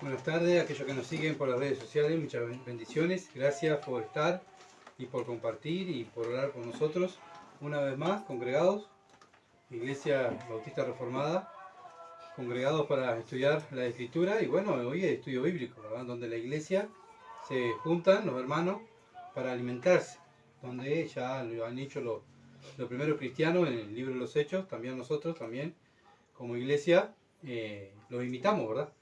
Buenas tardes a aquellos que nos siguen por las redes sociales, muchas bendiciones, gracias por estar y por compartir y por orar con nosotros. Una vez más, congregados, Iglesia Bautista Reformada, congregados para estudiar la Escritura y bueno, hoy es estudio bíblico, ¿verdad? Donde la iglesia se juntan los hermanos para alimentarse, donde ya lo han hecho los primeros cristianos en el libro de los Hechos, también nosotros, también como iglesia, los imitamos, ¿verdad?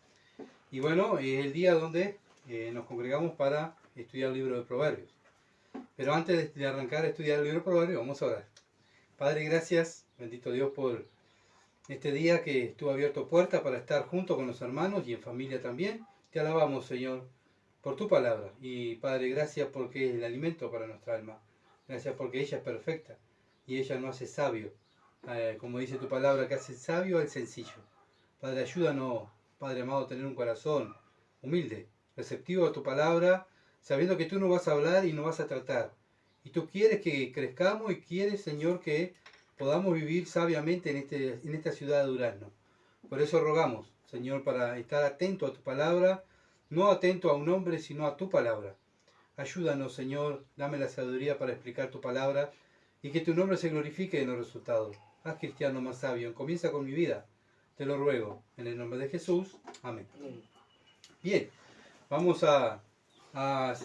Y bueno, es el día donde nos congregamos para estudiar el libro de Proverbios. Pero antes de arrancar a estudiar el libro de Proverbios, vamos a orar. Padre, gracias, bendito Dios, por este día que estuvo abierto puerta para estar junto con los hermanos y en familia también. Te alabamos, Señor, por tu palabra. Y Padre, gracias porque es el alimento para nuestra alma. Gracias porque ella es perfecta y ella no hace sabio. Como dice tu palabra, que hace sabio al sencillo. Padre, ayúdanos, Padre amado, a tener un corazón humilde, receptivo a tu palabra, sabiendo que tú no vas a hablar y no vas a tratar. Y tú quieres que crezcamos y quieres, Señor, que podamos vivir sabiamente en esta ciudad de Durazno. Por eso rogamos, Señor, para estar atento a tu palabra, no atento a un hombre, sino a tu palabra. Ayúdanos, Señor, dame la sabiduría para explicar tu palabra y que tu nombre se glorifique en los resultados. Haz cristiano más sabio. Comienza con mi vida. Te lo ruego, en el nombre de Jesús. Amén. Bien, vamos a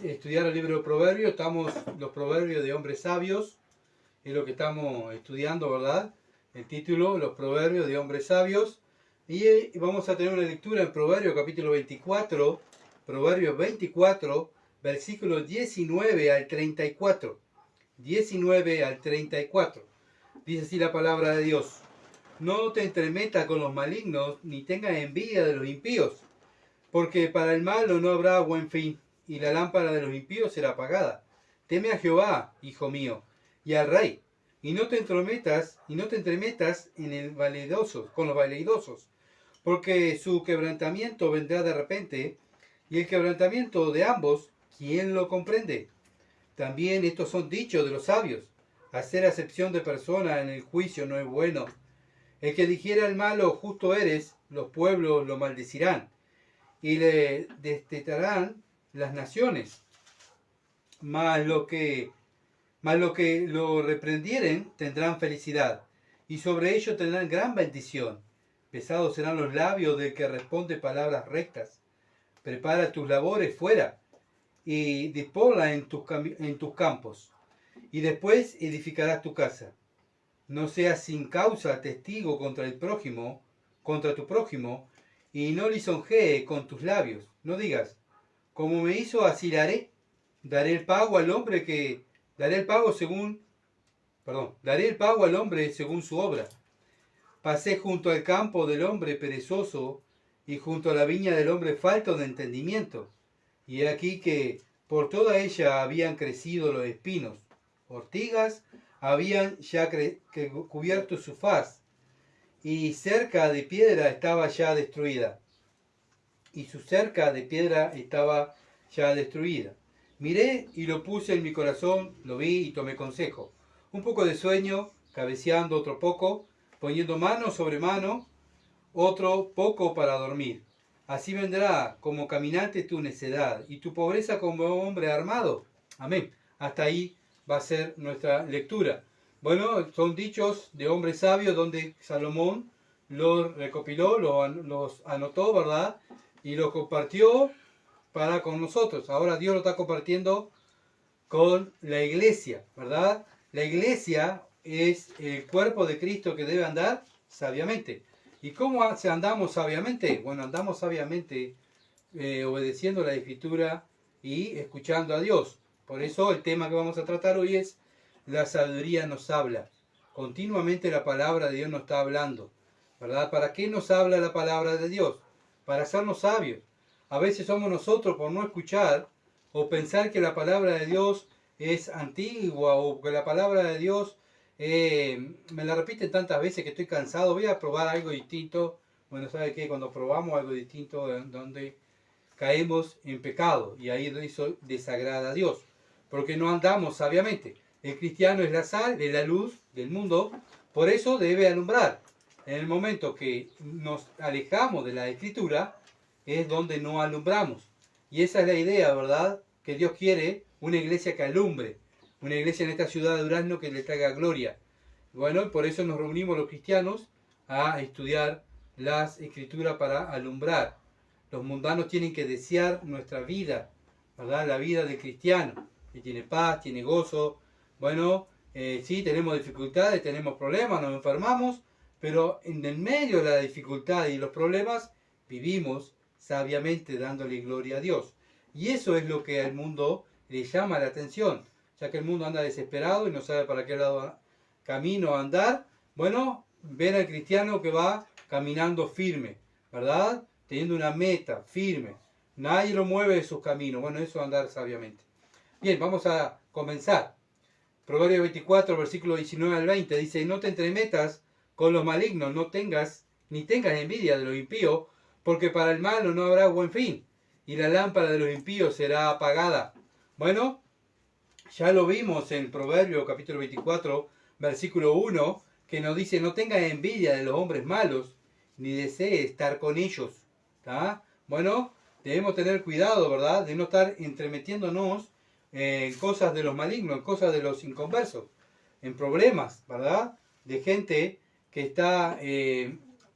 estudiar el libro de Proverbios. Estamos los proverbios de hombres sabios. Es lo que estamos estudiando, ¿verdad? El título, los proverbios de hombres sabios. Y vamos a tener una lectura en Proverbios capítulo 24, Proverbios 24, versículos 19 al 34. 19 al 34. Dice así la palabra de Dios. No te entremetas con los malignos, ni tengas envidia de los impíos, porque para el malo no habrá buen fin, y la lámpara de los impíos será apagada. Teme a Jehová, hijo mío, y al rey, y no te entremetas con los vanidosos, porque su quebrantamiento vendrá de repente, y el quebrantamiento de ambos, ¿quién lo comprende? También estos son dichos de los sabios. Hacer acepción de persona en el juicio no es bueno. El que dijera el malo, justo eres, los pueblos lo maldecirán y le destetarán las naciones. Mas lo que lo reprendieren tendrán felicidad, y sobre ello tendrán gran bendición. Pesados serán los labios del que responde palabras rectas. Prepara tus labores fuera y disponla en tus campos, y después edificarás tu casa. No seas sin causa testigo contra tu prójimo, y no lisonjee con tus labios. No digas, como me hizo, así le haré. Daré el pago al hombre según su obra. Pasé junto al campo del hombre perezoso, y junto a la viña del hombre falto de entendimiento. Y he aquí que por toda ella habían crecido los espinos, ortigas habían ya cubierto su faz, y cerca de piedra estaba ya destruida. Miré y lo puse en mi corazón, lo vi y tomé consejo. Un poco de sueño, cabeceando otro poco, poniendo mano sobre mano, otro poco para dormir. Así vendrá como caminante tu necedad y tu pobreza como hombre armado. Amén. Hasta ahí va a ser nuestra lectura. Bueno, son dichos de hombres sabios donde Salomón los recopiló, los anotó, ¿verdad? Y los compartió para con nosotros. Ahora Dios lo está compartiendo con la iglesia, ¿verdad? La iglesia es el cuerpo de Cristo que debe andar sabiamente. ¿Y cómo andamos sabiamente? Bueno, andamos sabiamente obedeciendo la Escritura y escuchando a Dios. Por eso el tema que vamos a tratar hoy es la sabiduría nos habla. Continuamente la palabra de Dios nos está hablando, ¿verdad? ¿Para qué nos habla la palabra de Dios? Para hacernos sabios. A veces somos nosotros por no escuchar o pensar que la palabra de Dios es antigua o que la palabra de Dios me la repiten tantas veces que estoy cansado, voy a probar algo distinto. Bueno, ¿sabe qué? Cuando probamos algo distinto, donde caemos en pecado y ahí eso desagrada a Dios, porque no andamos sabiamente. El cristiano es la sal, es la luz del mundo, por eso debe alumbrar. En el momento que nos alejamos de la Escritura, es donde no alumbramos. Y esa es la idea, ¿verdad? Que Dios quiere una iglesia que alumbre, una iglesia en esta ciudad de Durazno que le traiga gloria. Bueno, por eso nos reunimos los cristianos a estudiar las escrituras para alumbrar. Los mundanos tienen que desear nuestra vida, ¿verdad? La vida del cristiano, que tiene paz, tiene gozo. Bueno, sí, tenemos dificultades, tenemos problemas, nos enfermamos, pero en el medio de la dificultad y los problemas vivimos sabiamente dándole gloria a Dios. Y eso es lo que al mundo le llama la atención, ya que el mundo anda desesperado y no sabe para qué lado camino andar. Bueno, ven al cristiano que va caminando firme, ¿verdad? Teniendo una meta firme. Nadie lo mueve de sus caminos. Bueno, eso es andar sabiamente. Bien, vamos a comenzar. Proverbio 24, versículo 19 al 20 dice: no te entremetas con los malignos, no tengas ni tengas envidia de los impíos, porque para el malo no habrá buen fin, y la lámpara de los impíos será apagada. Bueno, ya lo vimos en Proverbio capítulo 24, versículo 1, que nos dice: no tengas envidia de los hombres malos, ni desees estar con ellos. ¿Tá? Bueno, debemos tener cuidado, ¿verdad?, de no estar entremetiéndonos en cosas de los malignos, en cosas de los inconversos, en problemas, ¿verdad?, de gente que está,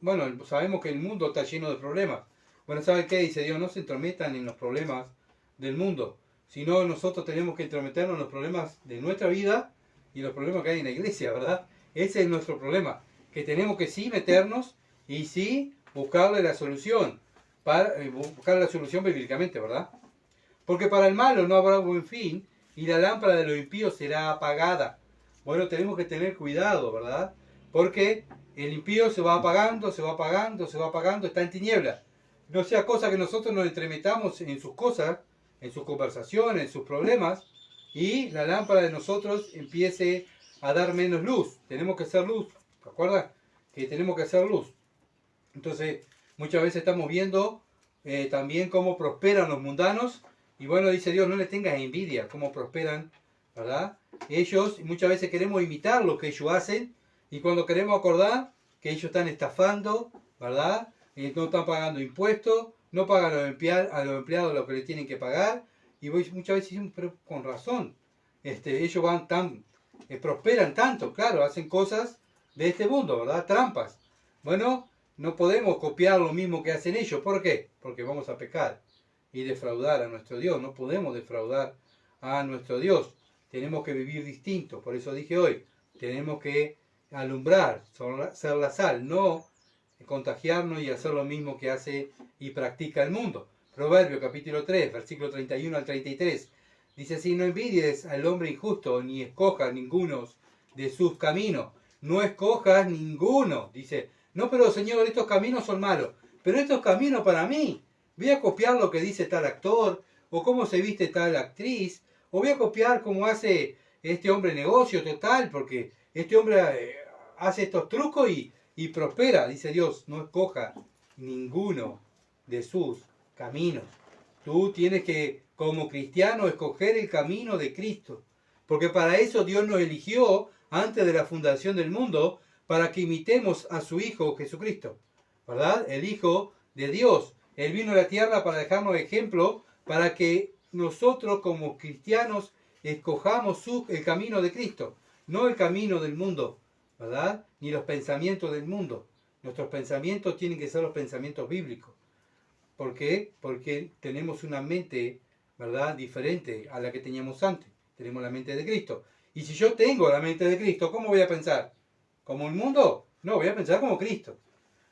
bueno, sabemos que el mundo está lleno de problemas. Bueno, ¿sabe qué dice Dios? No se entrometan en los problemas del mundo, sino nosotros tenemos que entrometernos en los problemas de nuestra vida y los problemas que hay en la iglesia, ¿verdad? Ese es nuestro problema, que tenemos que sí meternos y sí buscarle la solución, para buscar la solución bíblicamente, ¿verdad? Porque para el malo no habrá buen fin y la lámpara de los impíos será apagada. Bueno, tenemos que tener cuidado, ¿verdad? Porque el impío se va apagando, se va apagando, se va apagando, está en tinieblas. No sea cosa que nosotros nos entremetamos en sus cosas, en sus conversaciones, en sus problemas, y la lámpara de nosotros empiece a dar menos luz. Tenemos que hacer luz, ¿te acuerdas? Que tenemos que hacer luz. Entonces, muchas veces estamos viendo también cómo prosperan los mundanos, y bueno, dice Dios, no le tengas envidia, cómo prosperan, ¿verdad? Ellos, muchas veces queremos imitar lo que ellos hacen, y cuando queremos acordar que ellos están estafando, ¿verdad? No están pagando impuestos, no pagan a los empleados lo que le tienen que pagar, y muchas veces dicen, pero con razón, ellos van tan, prosperan tanto, claro, hacen cosas de este mundo, ¿verdad? Trampas. Bueno, no podemos copiar lo mismo que hacen ellos. ¿Por qué? Porque vamos a pecar y defraudar a nuestro Dios. No podemos defraudar a nuestro Dios. Tenemos que vivir distinto. Por eso dije hoy, tenemos que alumbrar, ser la sal, no contagiarnos y hacer lo mismo que hace y practica el mundo. Proverbio capítulo 3, versículo 31 al 33. Dice así: no envidies al hombre injusto, ni escojas ninguno de sus caminos. No escojas ninguno. Dice, no, pero Señor, estos caminos son malos. Pero estos caminos para mí. Voy a copiar lo que dice tal actor, o cómo se viste tal actriz, o voy a copiar cómo hace este hombre negocio total, porque este hombre hace estos trucos y prospera. Dice Dios, no escoja ninguno de sus caminos. Tú tienes que, como cristiano, escoger el camino de Cristo. Porque para eso Dios nos eligió antes de la fundación del mundo, para que imitemos a su Hijo Jesucristo, ¿verdad? El Hijo de Dios. Él vino a la tierra para dejarnos ejemplo, para que nosotros como cristianos escojamos el camino de Cristo, no el camino del mundo, ¿verdad? Ni los pensamientos del mundo. Nuestros pensamientos tienen que ser los pensamientos bíblicos. ¿Por qué? Porque tenemos una mente, ¿verdad?, diferente a la que teníamos antes. Tenemos la mente de Cristo. Y si yo tengo la mente de Cristo, ¿cómo voy a pensar? ¿Como el mundo? No, voy a pensar como Cristo.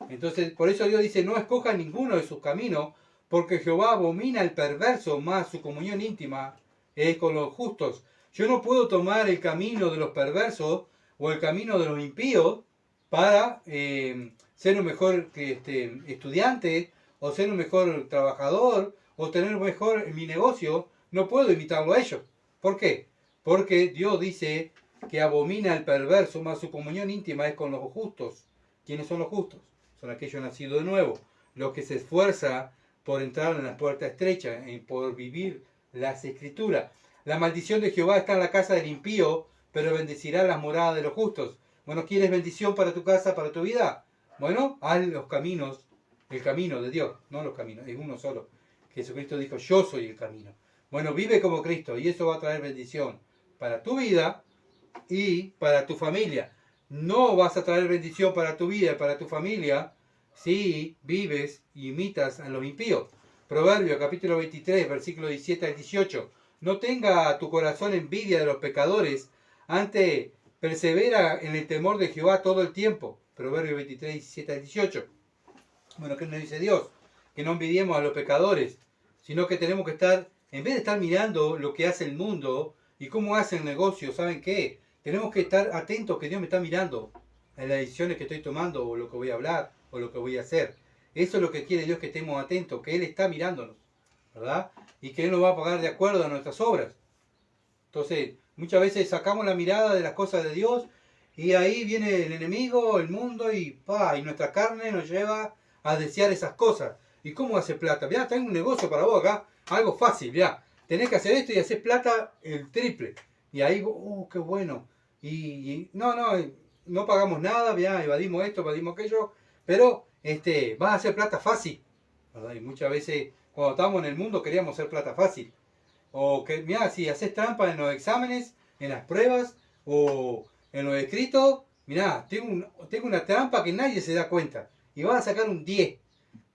Entonces, por eso Dios dice, no escoja ninguno de sus caminos, porque Jehová abomina al perverso, más su comunión íntima es con los justos. Yo no puedo tomar el camino de los perversos o el camino de los impíos para ser un mejor estudiante, o ser un mejor trabajador, o tener mejor mi negocio. No puedo imitarlo a ellos. ¿Por qué? Porque Dios dice que abomina al perverso, más su comunión íntima es con los justos. ¿Quiénes son los justos? Son aquellos nacidos de nuevo, los que se esfuerzan por entrar en la puerta estrecha, por vivir las escrituras. La maldición de Jehová está en la casa del impío, pero bendecirá las moradas de los justos. Bueno, ¿quieres bendición para tu casa, para tu vida? Bueno, haz los caminos el camino de Dios, no los caminos, es uno solo. Jesucristo dijo, yo soy el camino. Bueno, vive como Cristo y eso va a traer bendición para tu vida y para tu familia. No vas a traer bendición para tu vida y para tu familia si vives y imitas a los impíos. Proverbios capítulo 23, versículo 17 al 18. No tenga tu corazón envidia de los pecadores, antes persevera en el temor de Jehová todo el tiempo. Proverbios 23, 17 al 18. Bueno, ¿qué nos dice Dios? Que no envidiemos a los pecadores, sino que tenemos que estar, en vez de estar mirando lo que hace el mundo y cómo hace el negocio, ¿saben qué? Tenemos que estar atentos que Dios me está mirando en las decisiones que estoy tomando o lo que voy a hablar o lo que voy a hacer. Eso es lo que quiere Dios, que estemos atentos, que Él está mirándonos, ¿verdad? Y que Él nos va a pagar de acuerdo a nuestras obras. Entonces, muchas veces sacamos la mirada de las cosas de Dios y ahí viene el enemigo, el mundo y nuestra carne nos lleva a desear esas cosas. ¿Y cómo hace plata? Mirá, tengo un negocio para vos acá, algo fácil, mirá. Tenés que hacer esto y hacer plata el triple. Y ahí, qué bueno. No pagamos nada, mirá, evadimos esto, evadimos aquello, pero vas a hacer plata fácil, ¿verdad? Y muchas veces cuando estamos en el mundo queríamos hacer plata fácil. O que, mirá, si haces trampa en los exámenes, en las pruebas o en los escritos, mirá, tengo una trampa que nadie se da cuenta y vas a sacar un 10.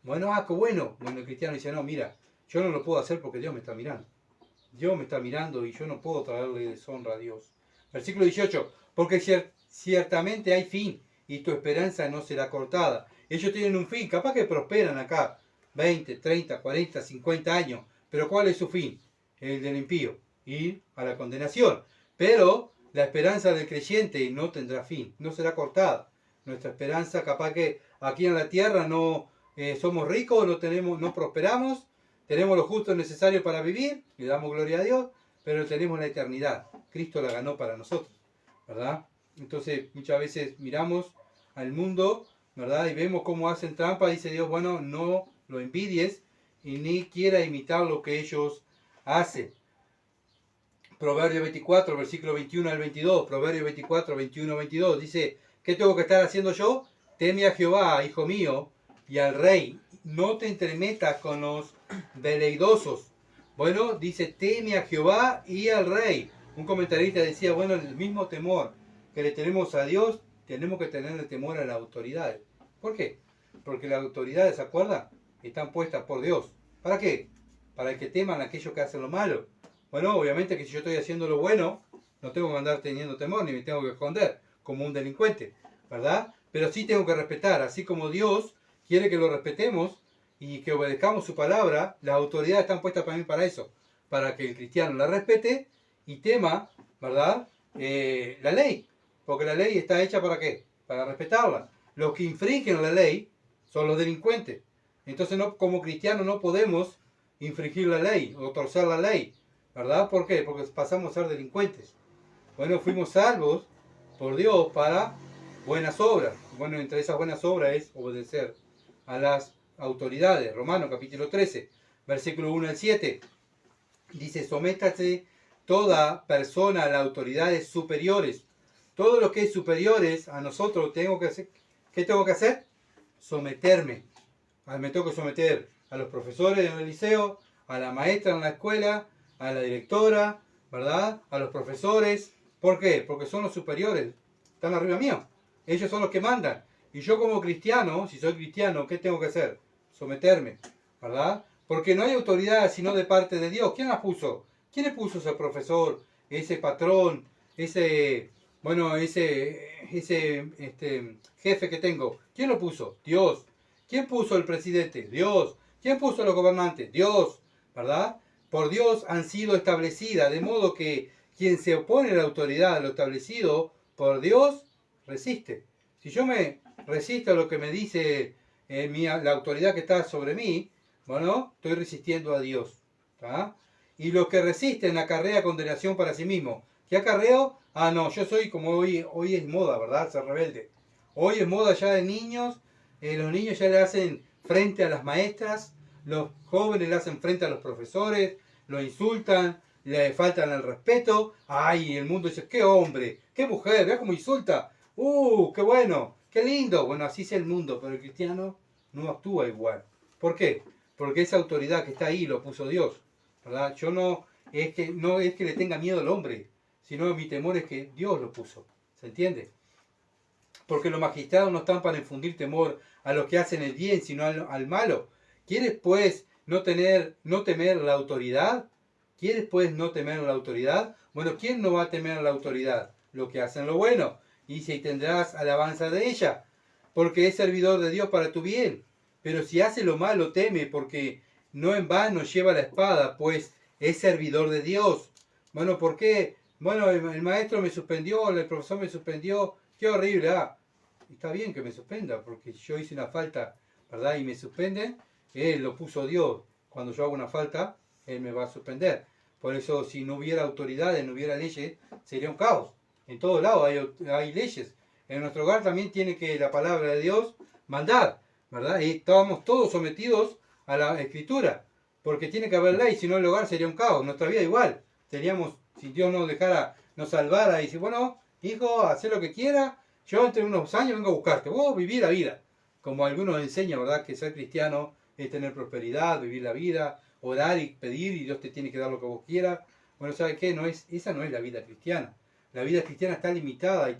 Bueno, qué bueno. Bueno, el cristiano dice, no, mira, yo no lo puedo hacer porque Dios me está mirando. Dios me está mirando y yo no puedo traerle deshonra a Dios. Versículo 18, porque ciertamente hay fin y tu esperanza no será cortada. Ellos tienen un fin, capaz que prosperan acá 20, 30, 40, 50 años, pero ¿cuál es su fin? El del impío, ir a la condenación. Pero la esperanza del creyente no tendrá fin, no será cortada. Nuestra esperanza, capaz que aquí en la tierra no somos ricos, no prosperamos, tenemos lo justo necesario para vivir, le damos gloria a Dios, pero tenemos la eternidad. Cristo la ganó para nosotros, ¿verdad? Entonces muchas veces miramos al mundo, ¿verdad? Y vemos cómo hacen trampa, dice Dios, bueno, no lo envidies y ni quiera imitar lo que ellos hacen. Proverbio 24, versículo 21 al 22, Proverbio 24, 21 al 22, dice, ¿qué tengo que estar haciendo yo? Teme a Jehová, hijo mío, y al rey, no te entremetas con los veleidosos. Bueno, dice, teme a Jehová y al rey. Un comentarista decía, bueno, el mismo temor que le tenemos a Dios, tenemos que tenerle temor a las autoridades. ¿Por qué? Porque las autoridades, ¿se acuerdan? Están puestas por Dios. ¿Para qué? Para que teman a aquellos que hacen lo malo. Bueno, obviamente que si yo estoy haciendo lo bueno, no tengo que andar teniendo temor, ni me tengo que esconder como un delincuente, ¿verdad? Pero sí tengo que respetar, así como Dios quiere que lo respetemos y que obedezcamos su palabra, las autoridades están puestas también para eso, para que el cristiano la respete y tema, ¿verdad? La ley, porque la ley está hecha ¿para qué? Para respetarla. Los que infringen la ley son los delincuentes. Entonces, como cristianos no podemos infringir la ley o torcer la ley, ¿verdad? ¿Por qué? Porque pasamos a ser delincuentes. Bueno, fuimos salvos por Dios para buenas obras. Bueno, entre esas buenas obras es obedecer a las autoridades. Romanos capítulo 13, versículo 1 al 7. Dice, sométase toda persona a las autoridades superiores. Todo lo que es superiores a nosotros tengo que hacer. ¿Qué tengo que hacer? Someterme. Me tengo que someter a los profesores en el liceo, a la maestra en la escuela, a la directora, ¿verdad? A los profesores. ¿Por qué? Porque son los superiores. Están arriba mío. Ellos son los que mandan. Y yo como cristiano, si soy cristiano, ¿qué tengo que hacer? Someterme, ¿verdad? Porque no hay autoridad sino de parte de Dios. ¿Quién la puso? ¿Quién le puso ese profesor, ese patrón, ese jefe que tengo? ¿Quién lo puso? Dios. ¿Quién puso el presidente? Dios. ¿Quién puso los gobernantes? Dios, ¿verdad? Por Dios han sido establecidas, de modo que quien se opone a la autoridad, a lo establecido por Dios, resiste. Si yo me resisto a lo que me dice la autoridad que está sobre mí, bueno, estoy resistiendo a Dios. ¿Tá? Y los que resisten acarrea condenación para sí mismo. ¿Qué acarreo? No, yo soy como hoy es moda, ¿verdad? Ser rebelde. Hoy es moda ya de niños, los niños ya le hacen frente a las maestras, los jóvenes le hacen frente a los profesores, lo insultan, le faltan el respeto. Ay, el mundo dice, qué hombre, qué mujer, vea cómo insulta. Qué bueno, qué lindo. Bueno, así es el mundo, pero el cristiano no actúa igual. ¿Por qué? Porque esa autoridad que está ahí lo puso Dios, ¿verdad? Yo no es que le tenga miedo al hombre, sino mi temor es que Dios lo puso. ¿Se entiende? Porque los magistrados no están para infundir temor a los que hacen el bien, sino al malo. ¿Quieres pues no temer la autoridad? ¿Quieres pues no temer la autoridad? Bueno, ¿quién no va a temer la autoridad? Los que hacen lo bueno. Y si tendrás alabanza de ella, porque es servidor de Dios para tu bien. Pero si hace lo malo, teme, porque no en vano lleva la espada, pues es servidor de Dios. Bueno, ¿por qué? Bueno, el maestro me suspendió, el profesor me suspendió. Qué horrible, está bien que me suspenda, porque yo hice una falta, ¿verdad? Y me suspenden, Él lo puso Dios. Cuando yo hago una falta, Él me va a suspender. Por eso, si no hubiera autoridades, no hubiera leyes, sería un caos. En todos lados hay leyes. En nuestro hogar también tiene que la palabra de Dios mandar, ¿verdad? Y estábamos todos sometidos a la Escritura, porque tiene que haber ley, si no el hogar sería un caos. Nuestra vida igual. Seríamos, si Dios nos dejara, nos salvara y dice, bueno, hijo, haz lo que quiera, yo entre unos años vengo a buscarte, vos viví la vida. Como algunos enseñan, ¿verdad? Que ser cristiano es tener prosperidad, vivir la vida, orar y pedir y Dios te tiene que dar lo que vos quieras. Bueno, ¿sabe qué? Esa no es la vida cristiana. La vida cristiana está limitada y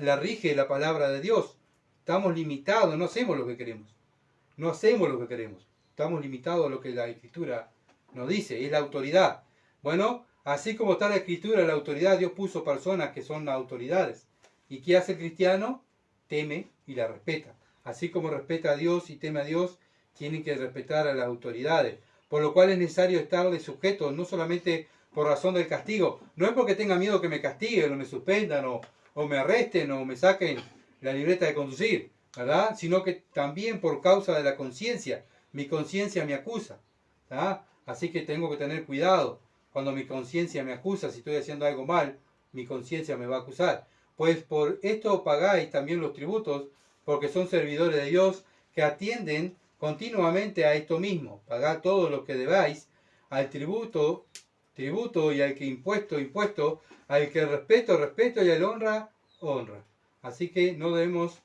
la rige la palabra de Dios. Estamos limitados, no hacemos lo que queremos. No hacemos lo que queremos. Estamos limitados a lo que la Escritura nos dice, es la autoridad. Bueno, así como está la Escritura, la autoridad, Dios puso personas que son autoridades. ¿Y qué hace el cristiano? Teme y la respeta. Así como respeta a Dios y teme a Dios, tienen que respetar a las autoridades. Por lo cual es necesario estarle sujeto, no solamente por razón del castigo. No es porque tenga miedo que me castiguen o me suspendan o me arresten o me saquen la libreta de conducir, ¿verdad? Sino que también por causa de la conciencia. Mi conciencia me acusa, ¿verdad? Así que tengo que tener cuidado. Cuando mi conciencia me acusa, si estoy haciendo algo mal, mi conciencia me va a acusar. Pues por esto pagáis también los tributos, porque son servidores de Dios que atienden continuamente a esto mismo. Pagad todo lo que debáis, al tributo y al que impuesto, al que respeto y al honra. Así que no debemos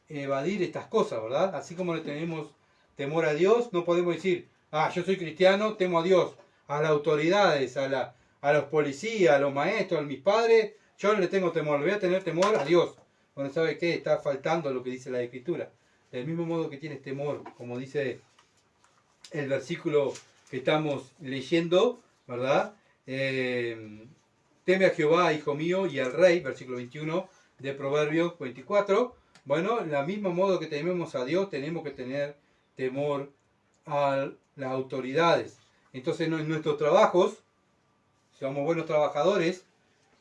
evadir estas cosas, ¿verdad? Así como le tenemos temor a Dios, no podemos decir, yo soy cristiano, temo a Dios, a las autoridades, a los policías, a los maestros, a mis padres, yo no le tengo temor, le voy a tener temor a Dios. Bueno, ¿sabe qué? Está faltando lo que dice la Escritura. Del mismo modo que tienes temor, como dice el versículo que estamos leyendo, ¿verdad? Teme a Jehová, hijo mío, y al rey, versículo 21 de Proverbios 24. Bueno, del mismo modo que tememos a Dios, tenemos que tener temor a las autoridades. Entonces, en nuestros trabajos, si somos buenos trabajadores,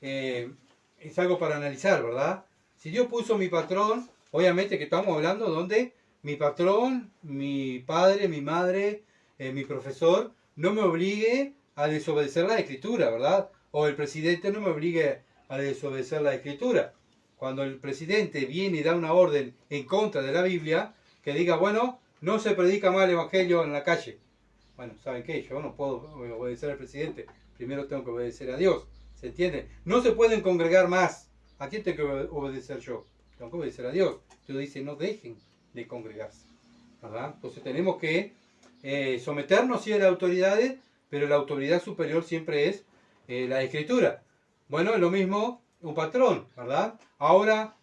es algo para analizar, ¿verdad? Si Dios puso mi patrón, obviamente que estamos hablando donde mi patrón, mi padre, mi madre, mi profesor, no me obligue a desobedecer la Escritura, ¿verdad? O el presidente no me obligue a desobedecer la Escritura. Cuando el presidente viene y da una orden en contra de la Biblia, que diga, bueno, no se predica más el Evangelio en la calle. Bueno, ¿saben qué? Yo no puedo obedecer al presidente. Primero tengo que obedecer a Dios. ¿Se entiende? No se pueden congregar más. ¿A quién tengo que obedecer yo? Tengo que obedecer a Dios. Dios dice, no dejen de congregarse, ¿verdad? Entonces tenemos que someternos sí a las autoridades, pero la autoridad superior siempre es la Escritura. Bueno, es lo mismo un patrón, ¿verdad? Ahora,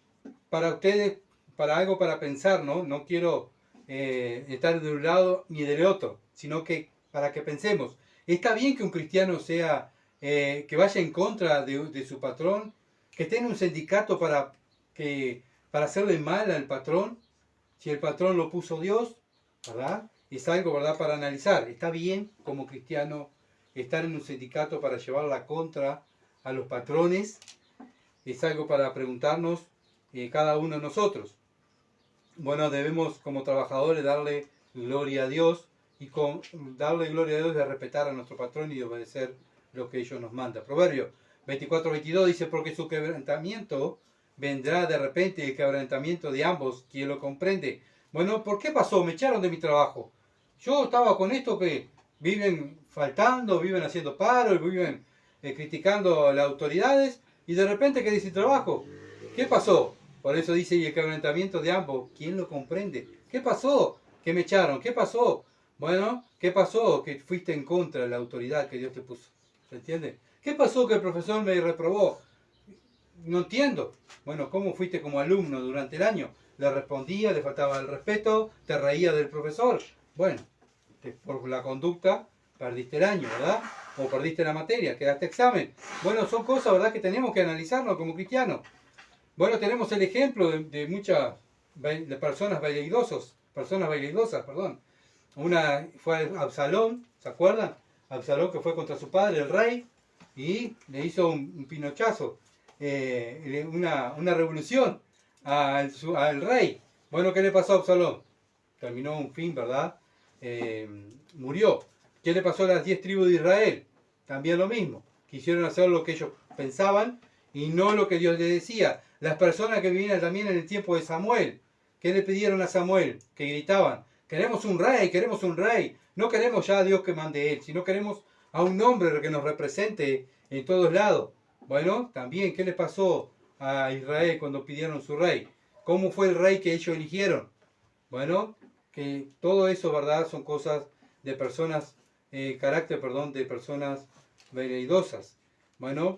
para ustedes, para algo para pensar, ¿no? No quiero estar de un lado ni del otro, sino que para que pensemos. ¿Está bien que un cristiano sea, que vaya en contra de su patrón, que esté en un sindicato para hacerle mal al patrón, si el patrón lo puso Dios, ¿verdad? Es algo, ¿verdad?, para analizar. ¿Está bien como cristiano estar en un sindicato para llevar la contra a los patrones? Es algo para preguntarnos cada uno de nosotros. Bueno, debemos como trabajadores darle gloria a Dios y darle gloria a Dios de respetar a nuestro patrón y de obedecer lo que ellos nos mandan. Proverbio 24:22 dice, porque su quebrantamiento vendrá de repente, el quebrantamiento de ambos, quien lo comprende. Bueno, ¿por qué pasó? Me echaron de mi trabajo. Yo estaba con esto que viven faltando, viven haciendo paro, viven criticando a las autoridades y de repente quedé sin trabajo. ¿Qué pasó? Por eso dice, y el quebrantamiento de ambos, ¿quién lo comprende? ¿Qué pasó? ¿Que me echaron? ¿Qué pasó? Bueno, ¿qué pasó? Que fuiste en contra de la autoridad que Dios te puso. ¿Se entiende? ¿Qué pasó que el profesor me reprobó? No entiendo. Bueno, ¿cómo fuiste como alumno durante el año? Le respondía, le faltaba el respeto, te reía del profesor. Bueno, por la conducta perdiste el año, ¿verdad? O perdiste la materia, quedaste examen. Bueno, son cosas, ¿verdad?, que tenemos que analizarnos como cristianos. Bueno, tenemos el ejemplo de muchas de personas baileidosas, perdón. Una fue Absalón, ¿se acuerdan? Absalón, que fue contra su padre, el rey, y le hizo un pinochazo, una revolución al rey. Bueno, ¿qué le pasó a Absalón? Terminó un fin, ¿verdad? Murió. ¿Qué le pasó a las 10 tribus de Israel? También lo mismo. Quisieron hacer lo que ellos pensaban y no lo que Dios les decía. Las personas que vivían también en el tiempo de Samuel, ¿qué le pidieron a Samuel? Que gritaban, queremos un rey, queremos un rey. No queremos ya a Dios que mande él, sino queremos a un hombre que nos represente en todos lados. Bueno, también, ¿qué le pasó a Israel cuando pidieron su rey? ¿Cómo fue el rey que ellos eligieron? Bueno, que todo eso, ¿verdad?, son cosas de personas, carácter, perdón, de personas veredosas. Bueno,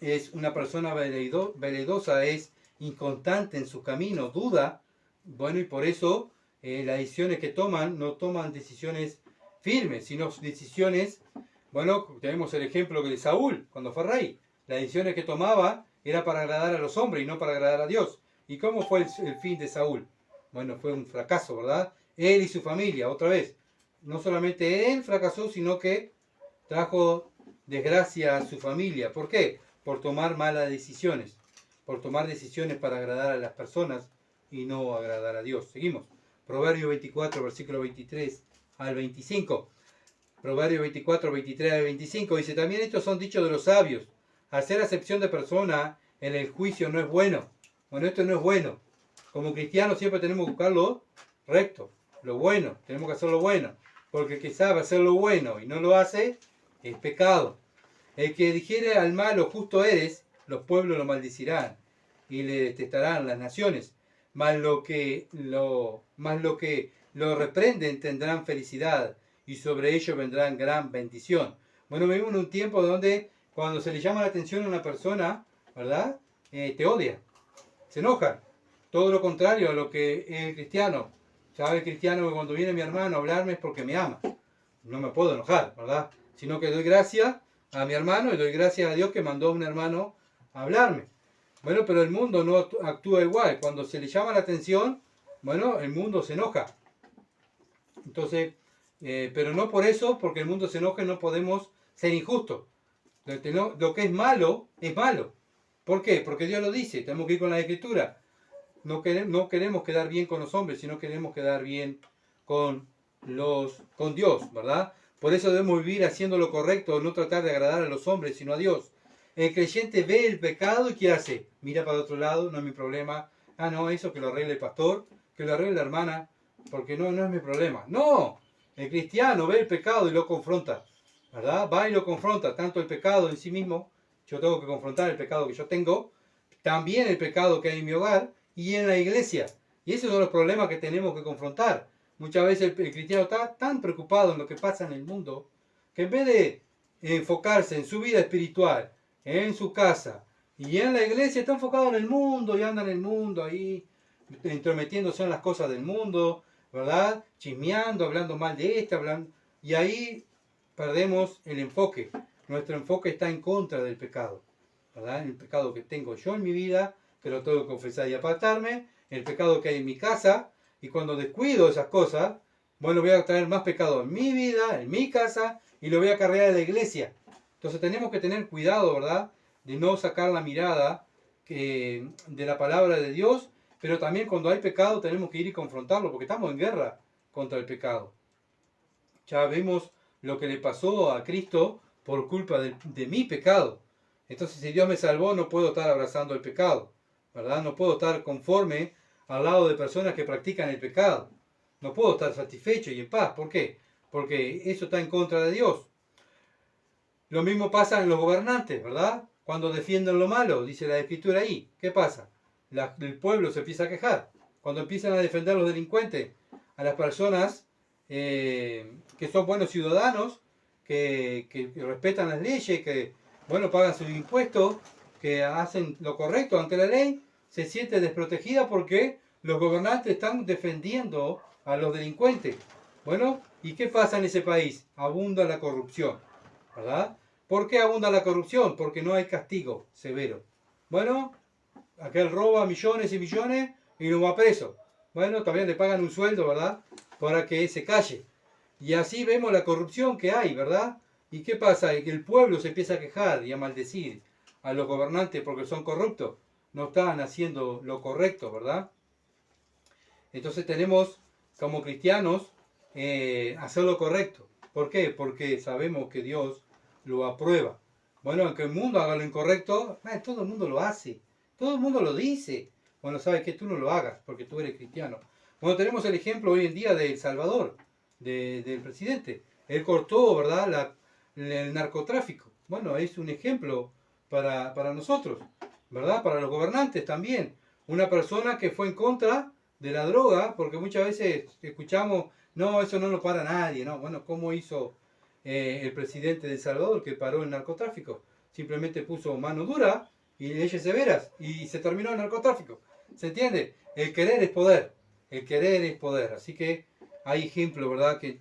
es una persona veleidosa, es inconstante en su camino, duda. Bueno, y por eso las decisiones que toman, no toman decisiones firmes, sino decisiones, bueno, tenemos el ejemplo de Saúl, cuando fue rey. Las decisiones que tomaba era para agradar a los hombres y no para agradar a Dios. ¿Y cómo fue el fin de Saúl? Bueno, fue un fracaso, ¿verdad? Él y su familia, otra vez. No solamente él fracasó, sino que trajo desgracia a su familia. ¿Por qué? Por tomar malas decisiones. Por tomar decisiones para agradar a las personas y no agradar a Dios. Seguimos. Proverbio 24, versículo 23 al 25. Proverbio 24, 23 al 25 dice, también estos son dichos de los sabios. Hacer acepción de persona en el juicio no es bueno. Bueno, esto no es bueno. Como cristianos siempre tenemos que buscar lo recto, lo bueno. Tenemos que hacer lo bueno. Porque el que sabe hacer lo bueno y no lo hace, es pecado. El que dijere al malo, justo eres, los pueblos lo maldecirán y le detestarán las naciones. Mas lo que lo reprenden tendrán felicidad y sobre ellos vendrán gran bendición. Bueno, vivimos en un tiempo donde cuando se le llama la atención a una persona, ¿verdad? Te odia, se enoja. Todo lo contrario a lo que es el cristiano. Sabe el cristiano que cuando viene mi hermano a hablarme es porque me ama. No me puedo enojar, ¿verdad? Sino que doy gracias a mi hermano y doy gracias a Dios que mandó a un hermano a hablarme. Bueno, pero el mundo no actúa igual. Cuando se le llama la atención, bueno, el mundo se enoja. Entonces, pero no por eso, porque el mundo se enoja, no podemos ser injustos. Lo que es malo, es malo. ¿Por qué? Porque Dios lo dice, tenemos que ir con la Escritura. No queremos quedar bien con los hombres, sino queremos quedar bien con Dios, ¿verdad? Por eso debemos vivir haciendo lo correcto, no tratar de agradar a los hombres, sino a Dios. El creyente ve el pecado y ¿qué hace? Mira para otro lado, no es mi problema. Ah, no, eso que lo arregle el pastor, que lo arregle la hermana, porque no es mi problema. No, el cristiano ve el pecado y lo confronta, ¿verdad? Va y lo confronta, tanto el pecado en sí mismo, yo tengo que confrontar el pecado que yo tengo, también el pecado que hay en mi hogar y en la iglesia. Y esos son los problemas que tenemos que confrontar. Muchas veces el cristiano está tan preocupado en lo que pasa en el mundo, que en vez de enfocarse en su vida espiritual, en su casa y en la iglesia, está enfocado en el mundo y anda en el mundo ahí, entrometiéndose en las cosas del mundo, ¿verdad? Chismeando, hablando mal de hablando, y ahí perdemos el enfoque. Nuestro enfoque está en contra del pecado, ¿verdad? El pecado que tengo yo en mi vida, que lo tengo que confesar y apartarme, el pecado que hay en mi casa, y cuando descuido esas cosas, bueno, voy a traer más pecado en mi vida, en mi casa, y lo voy a acarrear a la iglesia. Entonces tenemos que tener cuidado, ¿verdad?, de no sacar la mirada de la palabra de Dios, pero también cuando hay pecado tenemos que ir y confrontarlo, porque estamos en guerra contra el pecado. Ya vemos lo que le pasó a Cristo por culpa de mi pecado. Entonces, si Dios me salvó, no puedo estar abrazando el pecado, ¿verdad? No puedo estar conforme al lado de personas que practican el pecado. No puedo estar satisfecho y en paz. ¿Por qué? Porque eso está en contra de Dios. Lo mismo pasa en los gobernantes, ¿verdad? Cuando defienden lo malo, dice la Escritura ahí. ¿Qué pasa? el pueblo se empieza a quejar, cuando empiezan a defender a los delincuentes, a las personas que son buenos ciudadanos, que respetan las leyes, que bueno, pagan sus impuestos, que hacen lo correcto ante la ley, se siente desprotegida porque los gobernantes están defendiendo a los delincuentes. Bueno, ¿y qué pasa en ese país? Abunda la corrupción, ¿verdad? ¿Por qué abunda la corrupción? Porque no hay castigo severo. Bueno, aquel roba millones y millones y no va preso. Bueno, también le pagan un sueldo, ¿verdad? Para que se calle. Y así vemos la corrupción que hay, ¿verdad? ¿Y qué pasa? Que el pueblo se empieza a quejar y a maldecir a los gobernantes porque son corruptos. No están haciendo lo correcto, ¿verdad? Entonces tenemos, como cristianos, hacer lo correcto. ¿Por qué? Porque sabemos que Dios lo aprueba. Bueno, aunque el mundo haga lo incorrecto, todo el mundo lo hace. Todo el mundo lo dice. Bueno, sabes que tú no lo hagas porque tú eres cristiano. Bueno, tenemos el ejemplo hoy en día de El Salvador, del presidente. Él cortó, ¿verdad?, el narcotráfico. Bueno, es un ejemplo para nosotros, ¿verdad? Para los gobernantes también. Una persona que fue en contra de la droga, porque muchas veces escuchamos, no, eso no lo para nadie, ¿no? Bueno, ¿cómo hizo el presidente de El Salvador que paró el narcotráfico? Simplemente puso mano dura y leyes severas y se terminó el narcotráfico. ¿Se entiende? El querer es poder. El querer es poder. Así que hay ejemplos, ¿verdad? Que